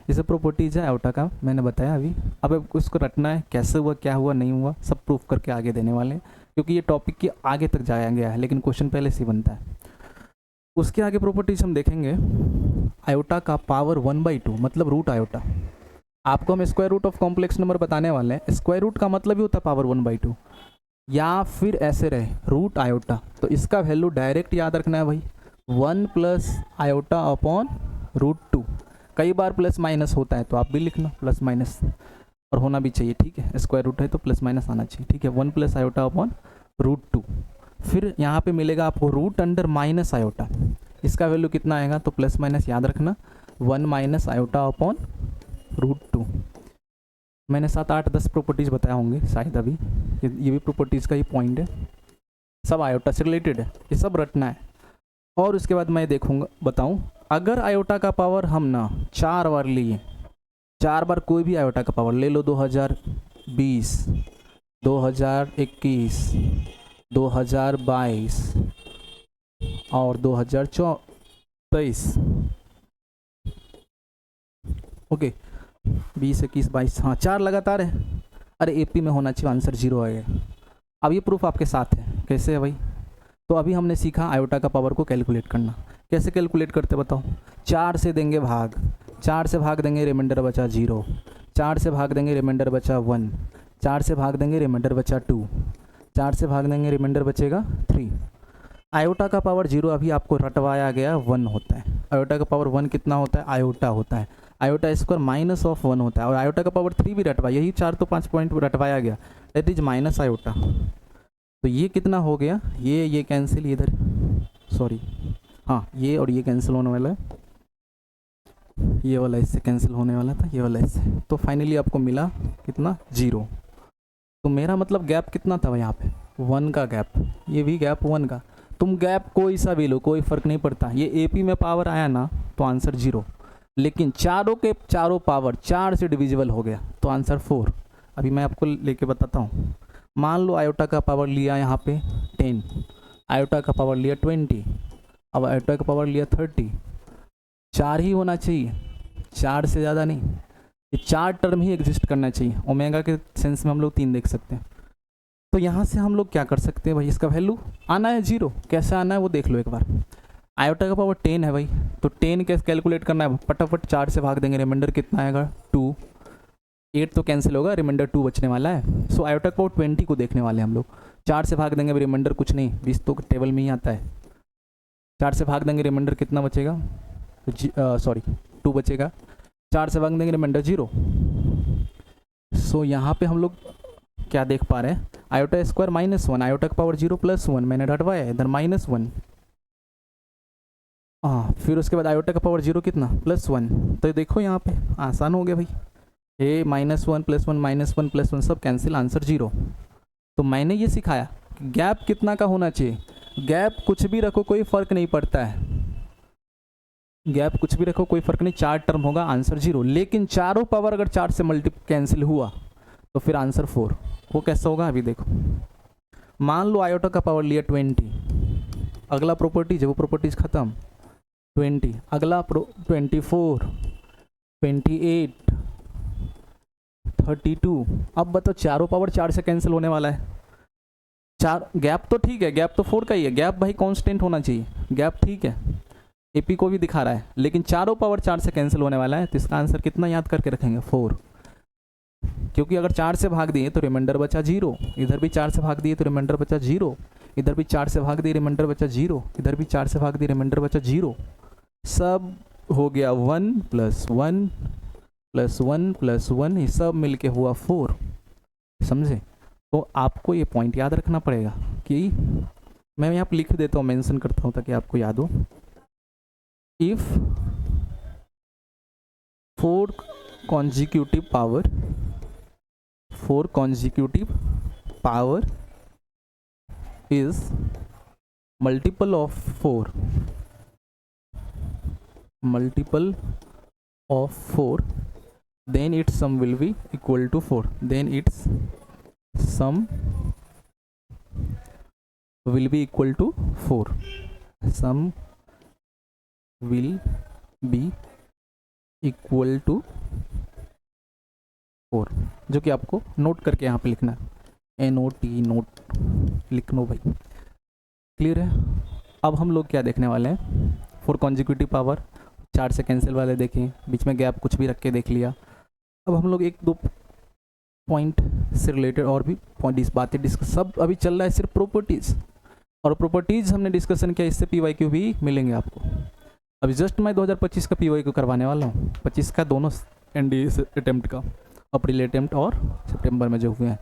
ये सब प्रॉपर्टीज है आयोटा का, मैंने बताया अभी। अब उसको रटना है, कैसे हुआ क्या हुआ नहीं हुआ सब प्रूफ करके आगे देने वाले हैं, क्योंकि ये टॉपिक के आगे तक जाया गया है लेकिन क्वेश्चन पहले से बनता है। उसके आगे प्रॉपर्टीज हम देखेंगे आयोटा का पावर 1/2 मतलब रूट आयोटा। आपको हम square root of complex number बताने वाले हैं। स्क्वायर रूट का मतलब ही होता है पावर 1/2, या फिर ऐसे रहे रूट आयोटा, तो इसका वैल्यू डायरेक्ट याद रखना है भाई 1 प्लस आयोटा अपॉन √2। कई बार प्लस माइनस होता है तो आप भी लिखना प्लस माइनस, और होना भी चाहिए, ठीक है, स्क्वायर रूट है तो प्लस माइनस आना चाहिए, ठीक है। 1 प्लस आयोटा अपॉन √2। फिर यहाँ पे मिलेगा आपको रूट अंडर माइनस आयोटा, इसका वैल्यू कितना आएगा तो प्लस माइनस याद रखना 1 माइनस आयोटा अपॉन √2। मैंने 7, 8, 10 प्रॉपर्टीज़ बताया होंगे शायद अभी, ये भी प्रॉपर्टीज़ का ही पॉइंट है, सब आयोटा से रिलेटेड है, ये सब रटना है। और उसके बाद मैं देखूँगा बताऊँ, अगर आयोटा का पावर हम ना 4 बार लिए, 4 बार कोई भी आयोटा का पावर ले लो, 2020, 2021, 2022 और 2023, ओके 20, 21, 22, हाँ 4 लगातार है। अरे एपी में होना चाहिए, आंसर 0 आएगा। अब ये प्रूफ आपके साथ है, कैसे है भाई, तो अभी हमने सीखा आयोटा का पावर को कैलकुलेट करना। कैसे कैलकुलेट करते बताओ? 4 से देंगे भाग, 4 से भाग देंगे रिमाइंडर बचा 0, 4 से भाग देंगे रिमाइंडर बचा 1, 4 से भाग देंगे रिमाइंडर बचा 2, 4 से भाग देंगे रिमाइंडर बचेगा 3। आयोटा का पावर 0 अभी आपको रटवाया गया 1 होता है। आयोटा का पावर 1 कितना होता है? आयोटा होता है। आयोटा स्क्वायर माइनस ऑफ 1 होता है। और आयोटा का पावर 3 भी रटवाया, यही 4 तो 5 पॉइंट रटवाया गया, दैट इज माइनस आयोटा। तो ये कितना हो गया? ये कैंसिल, इधर सॉरी, हाँ ये और ये कैंसिल होने वाला है, ये वाला इससे कैंसिल होने वाला था, ये वाला इससे। तो फाइनली आपको मिला कितना? 0। तो मेरा मतलब गैप कितना था यहाँ पे? 1 का गैप, ये भी गैप 1 का। तुम गैप कोई सा भी लो, कोई फ़र्क नहीं पड़ता। ये एपी में पावर आया ना तो आंसर 0, लेकिन चारों के चारों पावर 4 से डिविजिबल हो गया तो आंसर 4। अभी मैं आपको लेके बताता हूँ। मान लो आयोटा का पावर लिया यहाँ पे 10, आयोटा का पावर लिया 20, अब आयोटा का पावर लिया 30। 4 ही होना चाहिए, 4 से ज़्यादा नहीं। ये 4 टर्म ही एग्जिस्ट करना चाहिए। ओमेगा के सेंस में हम लोग 3 देख सकते हैं। तो यहाँ से हम लोग क्या कर सकते हैं भाई? इसका वैल्यू आना है 0। कैसे आना है वो देख लो एक बार। आयोटा का पावर 10 है भाई, तो 10 कैसे कैलकुलेट करना है? फटाफट 4 से भाग देंगे, रिमाइंडर कितना आएगा? 2। 8 तो कैंसिल होगा, रिमाइंडर 2 बचने वाला है। सो आयोटा का पावर 20 को देखने वाले हैं हम लोग। 4 से भाग देंगे, रिमाइंडर कुछ नहीं, 20 तो टेबल में ही आता है। 4 से भाग देंगे, रिमाइंडर कितना बचेगा? सॉरी 2 बचेगा। 4 से भाग देंगे, रिमाइंडर 0। सो यहाँ पे हम लोग क्या देख पा रहे हैं? आयोटा स्क्वायर -1, आयोटा का पावर 0 +1, मैंने रटवाया इधर -1। हाँ, फिर उसके बाद आयोटा का पावर 0 कितना? +1। तो देखो यहाँ पे आसान हो गया भाई, ये -1 +1 -1 +1 सब कैंसिल, आंसर 0। तो मैंने ये सिखाया कि गैप कितना का होना चाहिए। गैप कुछ भी रखो कोई फ़र्क नहीं पड़ता है, गैप कुछ भी रखो कोई फ़र्क नहीं, 4 टर्म होगा, आंसर 0। लेकिन चारों पावर अगर 4 से मल्टी कैंसिल हुआ तो फिर आंसर 4। वो कैसा होगा अभी देखो। मान लो आयोटा का पावर लिया 20, अगला प्रॉपर्टीज है वो प्रॉपर्टीज ख़त्म, 20, अगला 24, 28, 32। अब बताओ चारों पावर 4 से कैंसिल होने वाला है। 4 गैप तो ठीक है, गैप तो 4 का ही है, गैप भाई कांस्टेंट होना चाहिए, गैप ठीक है, एपी को भी दिखा रहा है, लेकिन चारों पावर 4 से कैंसिल होने वाला है। तो इसका आंसर कितना याद करके रखेंगे? 4। क्योंकि अगर 4 से भाग दिए तो रिमाइंडर बचा 0, इधर भी 4 से भाग दिए तो रिमाइंडर बचा 0, इधर भी 4 से भाग दिए रिमाइंडर बचा 0, इधर भी 4 से भाग दिए रिमाइंडर बचा 0। सब हो गया 1 + 1 + 1 + 1, ये सब मिलके हुआ 4। समझे? तो आपको ये पॉइंट याद रखना पड़ेगा कि मैं यहाँ पर लिख देता हूँ, मेंशन करता हूँ ताकि आपको याद हो। If 4 consecutive power is multiple of 4, then its sum will be equal to 4, then its sum will be equal to 4, sum will be equal to 4, जो कि आपको नोट करके यहाँ पे लिखना है, NOT नोट लिख लो भाई। क्लियर है? अब हम लोग क्या देखने वाले हैं? 4 कॉन्जिक्यूटिव पावर 4 से कैंसिल वाले देखें, बीच में गैप कुछ भी रख के देख लिया। अब हम लोग 1-2 पॉइंट से रिलेटेड और भी पॉइंट बातें डिस्कस, सब अभी चल रहा है सिर्फ प्रॉपर्टीज़, और प्रॉपर्टीज़ हमने डिस्कशन किया, इससे PYQ भी मिलेंगे आपको। अभी जस्ट मैं 2025 का PYQ करवाने वाला हूँ, 25 का दोनों NDA अटैम्प्ट का, अप्रैल अटैम्प्ट और सितंबर में जो हुए हैं,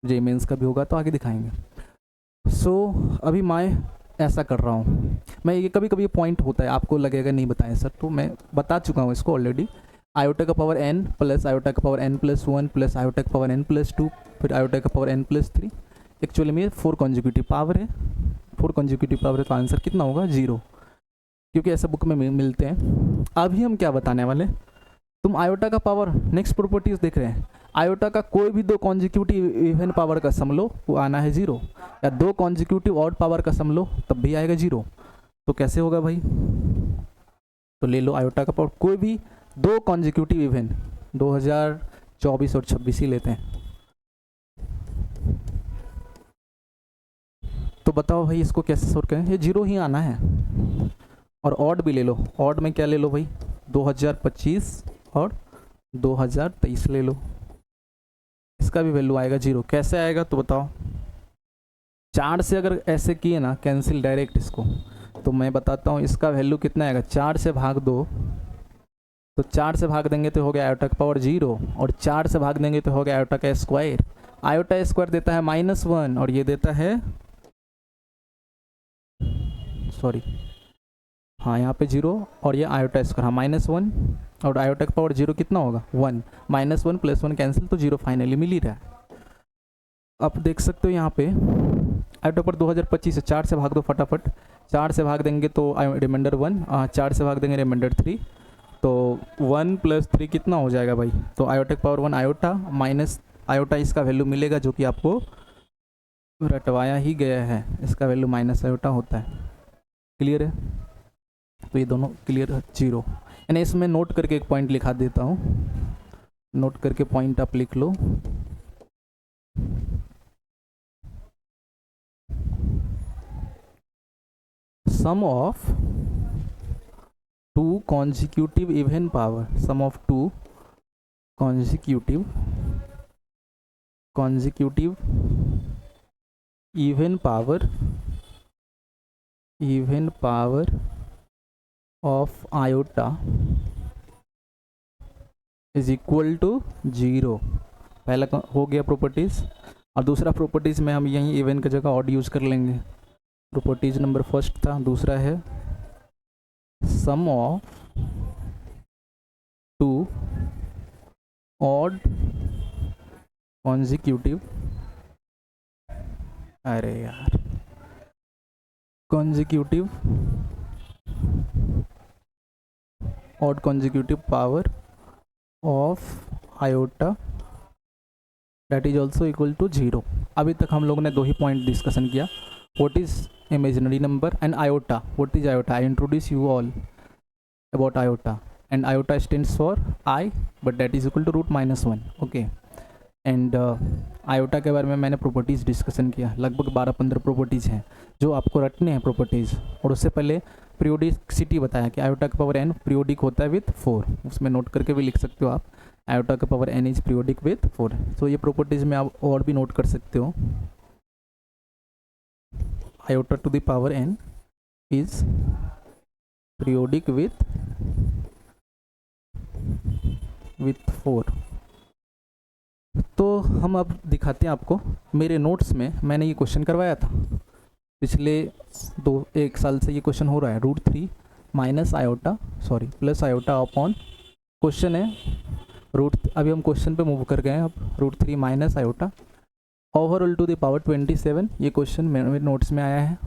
JEE मेंस का भी होगा तो आगे दिखाएंगे। सो अभी मैं ऐसा कर रहा हूँ, मैं ये कभी पॉइंट होता है आपको लगेगा नहीं बताएं सर, तो मैं बता चुका हूँ इसको ऑलरेडी। आयोटा का पावर n प्लस आयोटा का पावर n + 1 प्लस आयोटा का पावर n + 2 फिर आयोटा का पावर n + 3। एक्चुअली में 4 कॉन्जिक्यूटिव पावर है, 4 कॉन्जिक्यूटिव पावर है, तो आंसर कितना होगा? 0, क्योंकि ऐसा बुक में मिलते हैं। अभी हम क्या बताने वाले, तुम आयोटा का पावर, नेक्स्ट प्रॉपर्टीज देख रहे हैं, आयोटा का कोई भी 2 कॉन्जिक्यूटिव इवन पावर का सम लो वो आना है 0, या 2 कॉन्जिक्यूटिव ऑड पावर का सम लो तब भी आएगा 0। तो कैसे होगा भाई? तो ले लो आयोटा का पावर कोई भी 2 कॉन्जिक्यूटिव इवन, 2024 और 26 ही लेते हैं। तो बताओ भाई इसको कैसे सोल्व करें? ये 0 ही आना है, और ऑड भी ले लो। ऑड में क्या ले लो भाई, 2025 और 2023 ले लो। इसका भी वैल्यू आएगा 0। कैसे आएगा तो बताओ। 4 से अगर ऐसे किए ना कैंसिल डायरेक्ट इसको, तो मैं बताता हूँ इसका वैल्यू कितना आएगा। 4 से भाग दो, तो 4 से भाग देंगे तो हो गया आयोटा का पावर 0, और 4 से भाग देंगे तो हो गया आयोटा का स्क्वायर। आयोटा स्क्वायर देता है -1 और ये देता है, सॉरी हाँ यहाँ पे 0 और ये आयोटा स्क्वायर, हाँ -1 और आयोटा का पावर 0 कितना होगा 1। -1 + 1 कैंसिल तो 0 फाइनली मिल ही रहा है। आप देख सकते हो यहाँ पे आयोटा पर 2025 है, 4 से भाग दो फटाफट। 4 से भाग देंगे तो रिमाइंडर 1, 4 से भाग देंगे रिमाइंडर 3, तो 1 + 3 कितना हो जाएगा भाई, तो आयोटा का पावर 1 आयोटा माइनस आयोटा इसका वैल्यू मिलेगा जो कि आपको रटवाया ही गया है। इसका वैल्यू माइनस आयोटा होता है। क्लियर है, तो ये दोनों क्लियर है 0। यानी इसमें नोट करके एक पॉइंट लिखा देता हूँ, नोट करके पॉइंट आप लिख लो। सम of 2 consecutive even power, sum of 2 consecutive even power of iota is equal to 0। पहला हो गया प्रॉपर्टीज, और दूसरा प्रॉपर्टीज में हम यहीं इवन की जगह ऑड यूज कर लेंगे। प्रॉपर्टीज नंबर फर्स्ट था, दूसरा है सम ऑफ 2 odd consecutive, अरे यार consecutive odd consecutive power of iota that is also equal to 0। अभी तक हम लोगों ने 2 ही पॉइंट डिस्कशन किया, what is imaginary number and iota। what is iota? I introduce you all about iota, and iota stands for I, but that is equal to √-1। okay, and iota के बारे में मैंने प्रॉपर्टीज़ डिस्कशन किया, लगभग 12-15 properties हैं जो आपको रटने हैं प्रॉपर्टीज़। और उससे पहले पीरियोडिसिटी बताया कि आयोटा का पावर n पीरियोडिक होता है विथ 4, उसमें नोट करके भी लिख सकते हो आप, आयोटा का power n is periodic with 4। सो ये प्रॉपर्टीज़ में आप और भी नोट कर सकते हो। Iota to the power n is periodic with 4। तो हम अब दिखाते हैं आपको, मेरे नोट्स में मैंने ये क्वेश्चन करवाया था पिछले 1 साल से। ये क्वेश्चन हो रहा है √3 minus iota sorry plus iota upon, question है अभी हम क्वेश्चन पे मूव कर गए हैं अब, √3 minus iota overall to the power 27। ये क्वेश्चन मेरे नोट्स में आया है,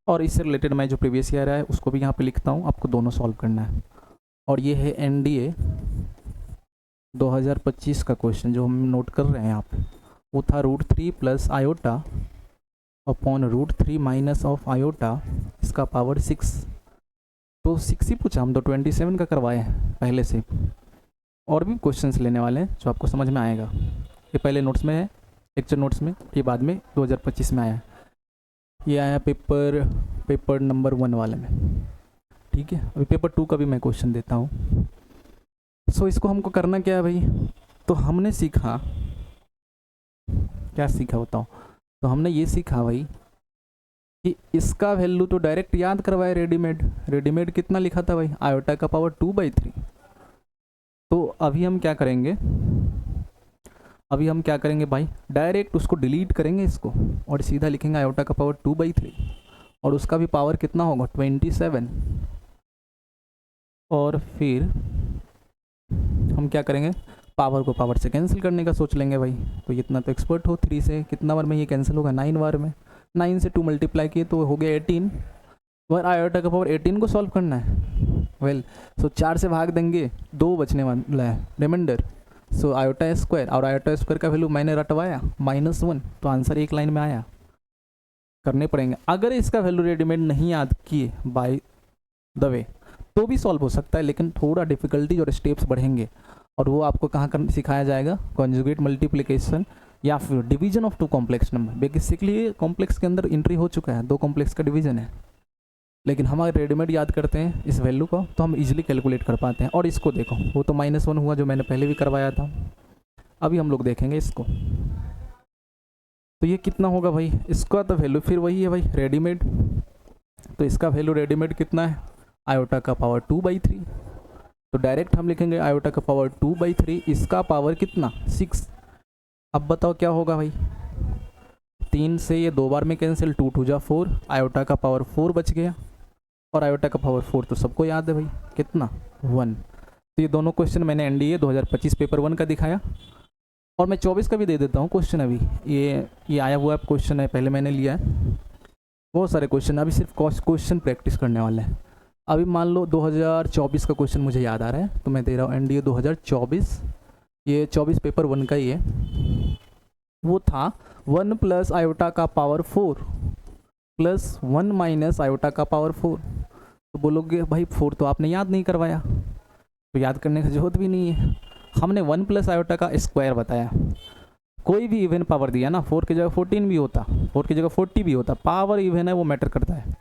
और इससे रिलेटेड मैं जो प्रीवियस ईयर आया है उसको भी यहाँ पे लिखता हूँ, आपको दोनों सॉल्व करना है। और ये है NDA 2025 का क्वेश्चन जो हम नोट कर रहे हैं यहाँ पे, वो था √3 plus iota upon √3 minus of iota, इसका पावर 6। तो 6 ही पूछा, हम तो 27 का करवाए हैं पहले से। और भी क्वेश्चंस लेने वाले हैं जो आपको समझ में आएगा। ये पहले नोट्स में है, लेक्चर नोट्स में, ये बाद में 2025 में आया। ये आया पेपर नंबर 1 वाले में, ठीक है। अभी पेपर 2 का भी मैं क्वेश्चन देता हूँ। सो इसको हमको करना क्या है भाई, तो हमने सीखा, क्या सीखा बताओ। तो हमने ये सीखा भाई कि इसका वैल्यू तो डायरेक्ट याद करवाए, रेडीमेड कितना लिखा था भाई, आयोटा का पावर 2/3। तो अभी हम क्या करेंगे भाई, डायरेक्ट उसको डिलीट करेंगे इसको, और सीधा लिखेंगे आयोटा का पावर 2/3, और उसका भी पावर कितना होगा 27। और फिर हम क्या करेंगे, पावर को पावर से कैंसिल करने का सोच लेंगे भाई। तो इतना तो एक्सपर्ट हो, 3 से कितना बार में ये कैंसिल होगा, 9 बार में। 9 से 2 मल्टीप्लाई किए तो हो गया 18, और आयोटा का पावर 18 को सॉल्व करना है। सो 4 से भाग देंगे, 2 बचने वाला है रिमाइंडर। सो आयोटा स्क्वायर, और आयोटा स्क्वायर का वैल्यू मैंने रटवाया -1, तो आंसर एक लाइन में आया। करने पड़ेंगे, अगर इसका वैल्यू रेडीमेड नहीं याद किए बाय द वे तो भी सॉल्व हो सकता है, लेकिन थोड़ा डिफिकल्टीज और स्टेप्स बढ़ेंगे। और वो आपको कहाँ सिखाया जाएगा, कॉन्जुगेट मल्टीप्लिकेशन या फिर division of 2 complex number. Basically complex के अंदर एंट्री हो चुका है, 2 कॉम्प्लेक्स का डिवीजन है। लेकिन हम अगर रेडीमेड याद करते हैं इस वैल्यू को तो हम इजीली कैलकुलेट कर पाते हैं। और इसको देखो, वो तो -1 हुआ जो मैंने पहले भी करवाया था। अभी हम लोग देखेंगे इसको, तो ये कितना होगा भाई, इसका तो वैल्यू फिर वही है भाई रेडीमेड। तो इसका वैल्यू रेडीमेड कितना है, आयोटा का पावर 2/3। तो डायरेक्ट हम लिखेंगे आयोटा का पावर 2/3, इसका पावर कितना 6। अब बताओ क्या होगा भाई, 3 से ये 2 बार में कैंसिल, 2 2 जा 4, आयोटा का पावर 4 बच गया। और आयोटा का पावर 4 तो सबको याद है भाई कितना 1। तो ये दोनों क्वेश्चन मैंने एनडीए 2025 पेपर 1 का दिखाया। और मैं 24 का भी दे देता हूँ क्वेश्चन। अभी ये आया हुआ क्वेश्चन है, पहले मैंने लिया है बहुत सारे क्वेश्चन, अभी सिर्फ क्वेश्चन प्रैक्टिस करने वाले हैं। अभी मान लो 2024 का क्वेश्चन मुझे याद आ रहा है तो मैं दे रहा हूँ एनडीए 2024, ये 24 पेपर 1 का ही है। वो था 1 प्लस आयोटा का पावर 4 प्लस 1 माइनस आयोटा का पावर 4। तो बोलोगे भाई 4 तो आपने याद नहीं करवाया, तो याद करने की जरूरत भी नहीं है। हमने 1 प्लस आयोटा का स्क्वायर बताया। कोई भी इवन पावर दिया ना, 4 की जगह 14 भी होता, 4 की जगह 40 भी होता, पावर इवन है वो मैटर करता है।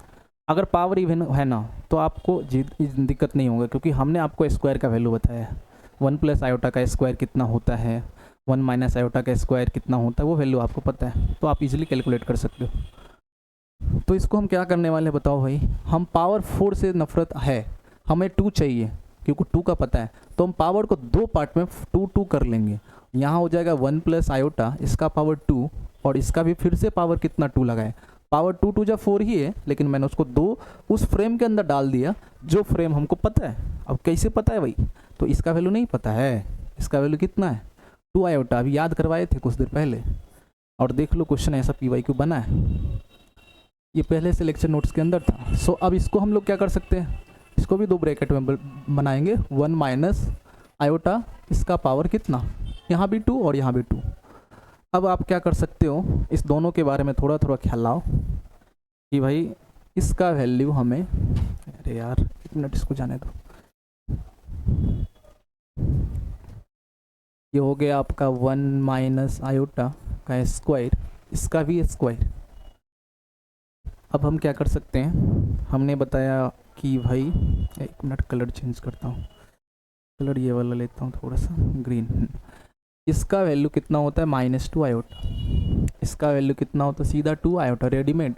अगर पावर इवन है ना तो आपको दिक्कत नहीं होगा, क्योंकि हमने आपको स्क्वायर का वैल्यू बताया है। 1 प्लस आयोटा का स्क्वायर कितना होता है, 1 माइनस आयोटा का स्क्वायर कितना होता है, वो वैल्यू आपको पता है, तो आप इजीली कैलकुलेट कर सकते हो। तो इसको हम क्या करने वाले हैं बताओ भाई, हम पावर 4 से नफरत है, हमें 2 चाहिए, क्योंकि 2 का पता है, तो हम पावर को 2 पार्ट में 2 2 कर लेंगे। यहाँ हो जाएगा 1 प्लस आयोटा, इसका पावर 2, और इसका भी फिर से पावर कितना 2 लगाए। पावर 2 2 जा 4 ही है, लेकिन मैंने उसको 2 उस फ्रेम के अंदर डाल दिया जो फ्रेम हमको पता है। अब कैसे पता है भाई, तो इसका वैल्यू नहीं पता है, इसका वैल्यू कितना है 2 आयोटा, अभी याद करवाए थे कुछ देर पहले। और देख लो क्वेश्चन ऐसा PYQ बना है, ये पहले से लेक्चर नोट्स के अंदर था। सो अब इसको हम लोग क्या कर सकते हैं, इसको भी 2 ब्रैकेट में बनाएंगे, 1 माइनस आयोटा, इसका पावर कितना, यहाँ भी 2 और यहाँ भी 2। अब आप क्या कर सकते हो, इस दोनों के बारे में थोड़ा थोड़ा ख्याल लाओ कि भाई इसका वैल्यू हमें, अरे यार 1 मिनट इसको जाने दो, ये हो गया आपका 1 माइनस आयोटा का स्क्वायर, इसका भी स्क्वायर। अब हम क्या कर सकते हैं, हमने बताया कि भाई 1 मिनट कलर चेंज करता हूँ, कलर ये वाला लेता हूँ थोड़ा सा ग्रीन। इसका वैल्यू कितना होता है -2 आयोटा, इसका वैल्यू कितना होता है सीधा 2 आयोटा रेडीमेड।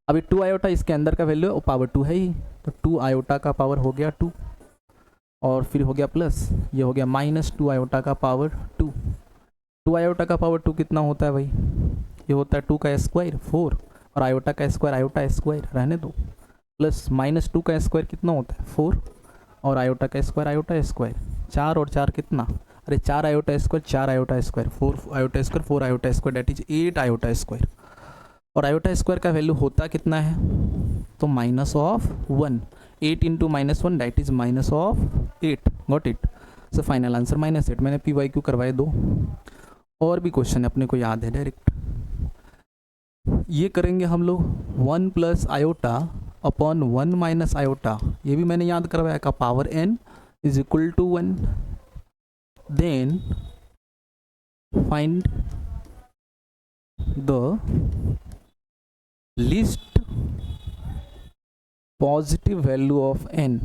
अभी 2 आयोटा इसके अंदर का वैल्यू है, पावर 2 है ही, तो 2 आयोटा का पावर हो गया 2, और फिर हो गया प्लस, ये हो गया -2 आयोटा का पावर 2। 2 आयोटा का पावर 2 कितना होता है भाई, ये होता है 2 का स्क्वायर 4, और आयोटा का स्क्वायर आयोटा स्क्वायर रहने दो, प्लस -2 का स्क्वायर कितना होता है 4, और आयोटा का स्क्वायर आयोटा स्क्वायर, 4 और 4 कितना, अरे 4 iota square 4 iota square 4 iota square 4 iota square, that is 8 iota square. और आयोटा स्क्वायर का वैल्यू होता कितना है, तो -1, 8 into -1 that is -8, got it. So final answer -8। मैंने PYQ करवाए 2, और भी क्वेश्चन अपने को याद है डायरेक्ट। ये करेंगे हम लोग 1 plus iota upon 1 minus iota, ये भी मैंने याद करवाया का power n is equal to 1। Then find the least positive value of n,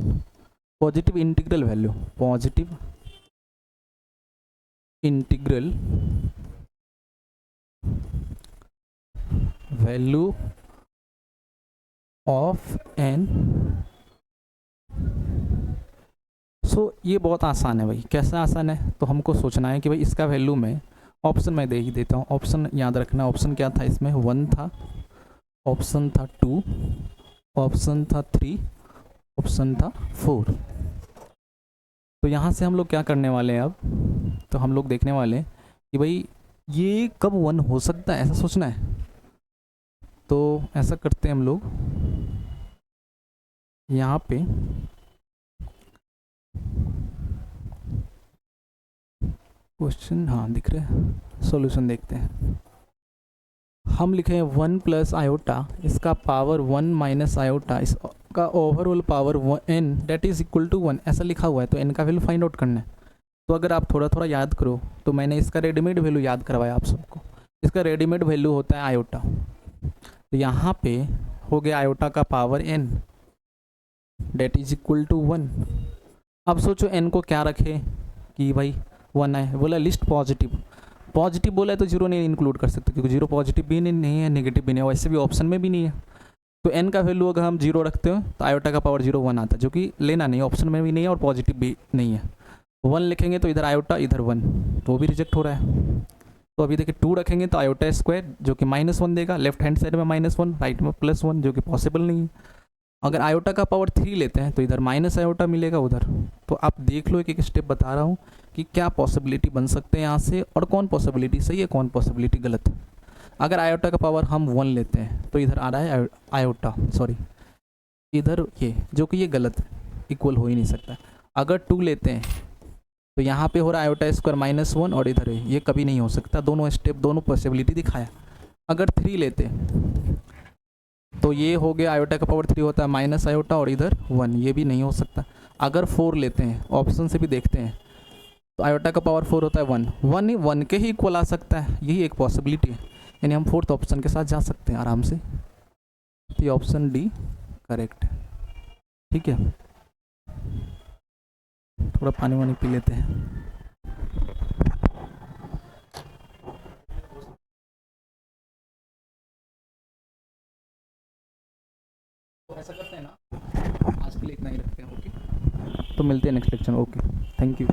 positive integral value, positive integral value of n। सो ये बहुत आसान है भाई, कैसा आसान है, तो हमको सोचना है कि भाई इसका वैल्यू में ऑप्शन मैं दे ही देता हूँ। ऑप्शन याद रखना, ऑप्शन क्या था इसमें, 1 था, ऑप्शन था 2, ऑप्शन था 3, ऑप्शन था 4। तो यहाँ से हम लोग क्या करने वाले हैं अब, तो हम लोग देखने वाले हैं कि भाई ये कब 1 हो सकता है, ऐसा सोचना है। तो ऐसा करते हैं हम लोग, यहाँ पे क्वेश्चन हाँ दिख रहे हैं, सॉल्यूशन देखते हैं। हम लिखे 1 प्लस आयोटा, इसका पावर 1 माइनस आयोटा, इसका overall power n that is equal to 1, ऐसा लिखा हुआ है। तो n का वैल्यू फाइंड आउट करना है। तो अगर आप थोड़ा थोड़ा याद करो, तो मैंने इसका रेडीमेड वैल्यू याद करवाया आप सबको। इसका रेडीमेड वैल्यू होता है आयोटा, तो यहाँ पे हो गया आयोटा का power n, that is equal to 1। अब सोचो n को क्या रखे कि भाई 1 आए, बोला लिस्ट पॉजिटिव। पॉजिटिव बोला है तो जीरो नहीं इंक्लूड कर सकते क्योंकि जीरो पॉजिटिव भी नहीं है, नेगेटिव भी नहीं है, वैसे भी ऑप्शन में भी नहीं है। तो n का वैल्यू अगर हम जीरो रखते हो तो आयोटा का पावर 0 1 आता है, जो कि लेना नहीं है, ऑप्शन में भी नहीं है और पॉजिटिव भी नहीं है। 1 लिखेंगे तो इधर आयोटा इधर 1, तो वो भी रिजेक्ट हो रहा है। तो अभी देखिए 2 रखेंगे तो आयोटा स्क्वायर जो कि -1 देगा, लेफ्ट हैंड साइड में -1, राइट में +1, जो कि पॉसिबल नहीं है। अगर आयोटा का पावर 3 लेते हैं तो इधर माइनस आयोटा मिलेगा उधर। तो आप देख लो, एक एक स्टेप बता रहा हूँ कि क्या पॉसिबिलिटी बन सकते हैं यहाँ से और कौन पॉसिबिलिटी सही है कौन पॉसिबिलिटी गलत है। अगर आयोटा का पावर हम 1 लेते हैं तो इधर आ रहा है आयोटा, सॉरी इधर ये, जो कि ये गलत है, इक्वल हो ही नहीं सकता। अगर 2 लेते हैं तो यहाँ पे हो रहा है आयोटा स्क्वायर -1 और इधर है, ये कभी नहीं हो सकता। दोनों स्टेप दोनों पॉसिबिलिटी दिखाया। अगर 3 लेते तो ये हो गया आयोटा का पावर 3 होता है माइनस आयोटा और इधर 1, ये भी नहीं हो सकता। अगर 4 लेते हैं, ऑप्शन से भी देखते हैं, तो आयोटा का पावर 4 होता है 1, 1 ही 1 के ही इक्वल आ सकता है, यही एक पॉसिबिलिटी है। यानी हम 4th ऑप्शन के साथ जा सकते हैं आराम से। तो ये ऑप्शन डी करेक्ट है। ठीक है, थोड़ा पानी वानी पी लेते हैं। तो ऐसा करते हैं ना, आज के लिए इतना ही रखते हैं। ओके, तो मिलते हैं नेक्स्ट लेक्चर में। Okay, thank you.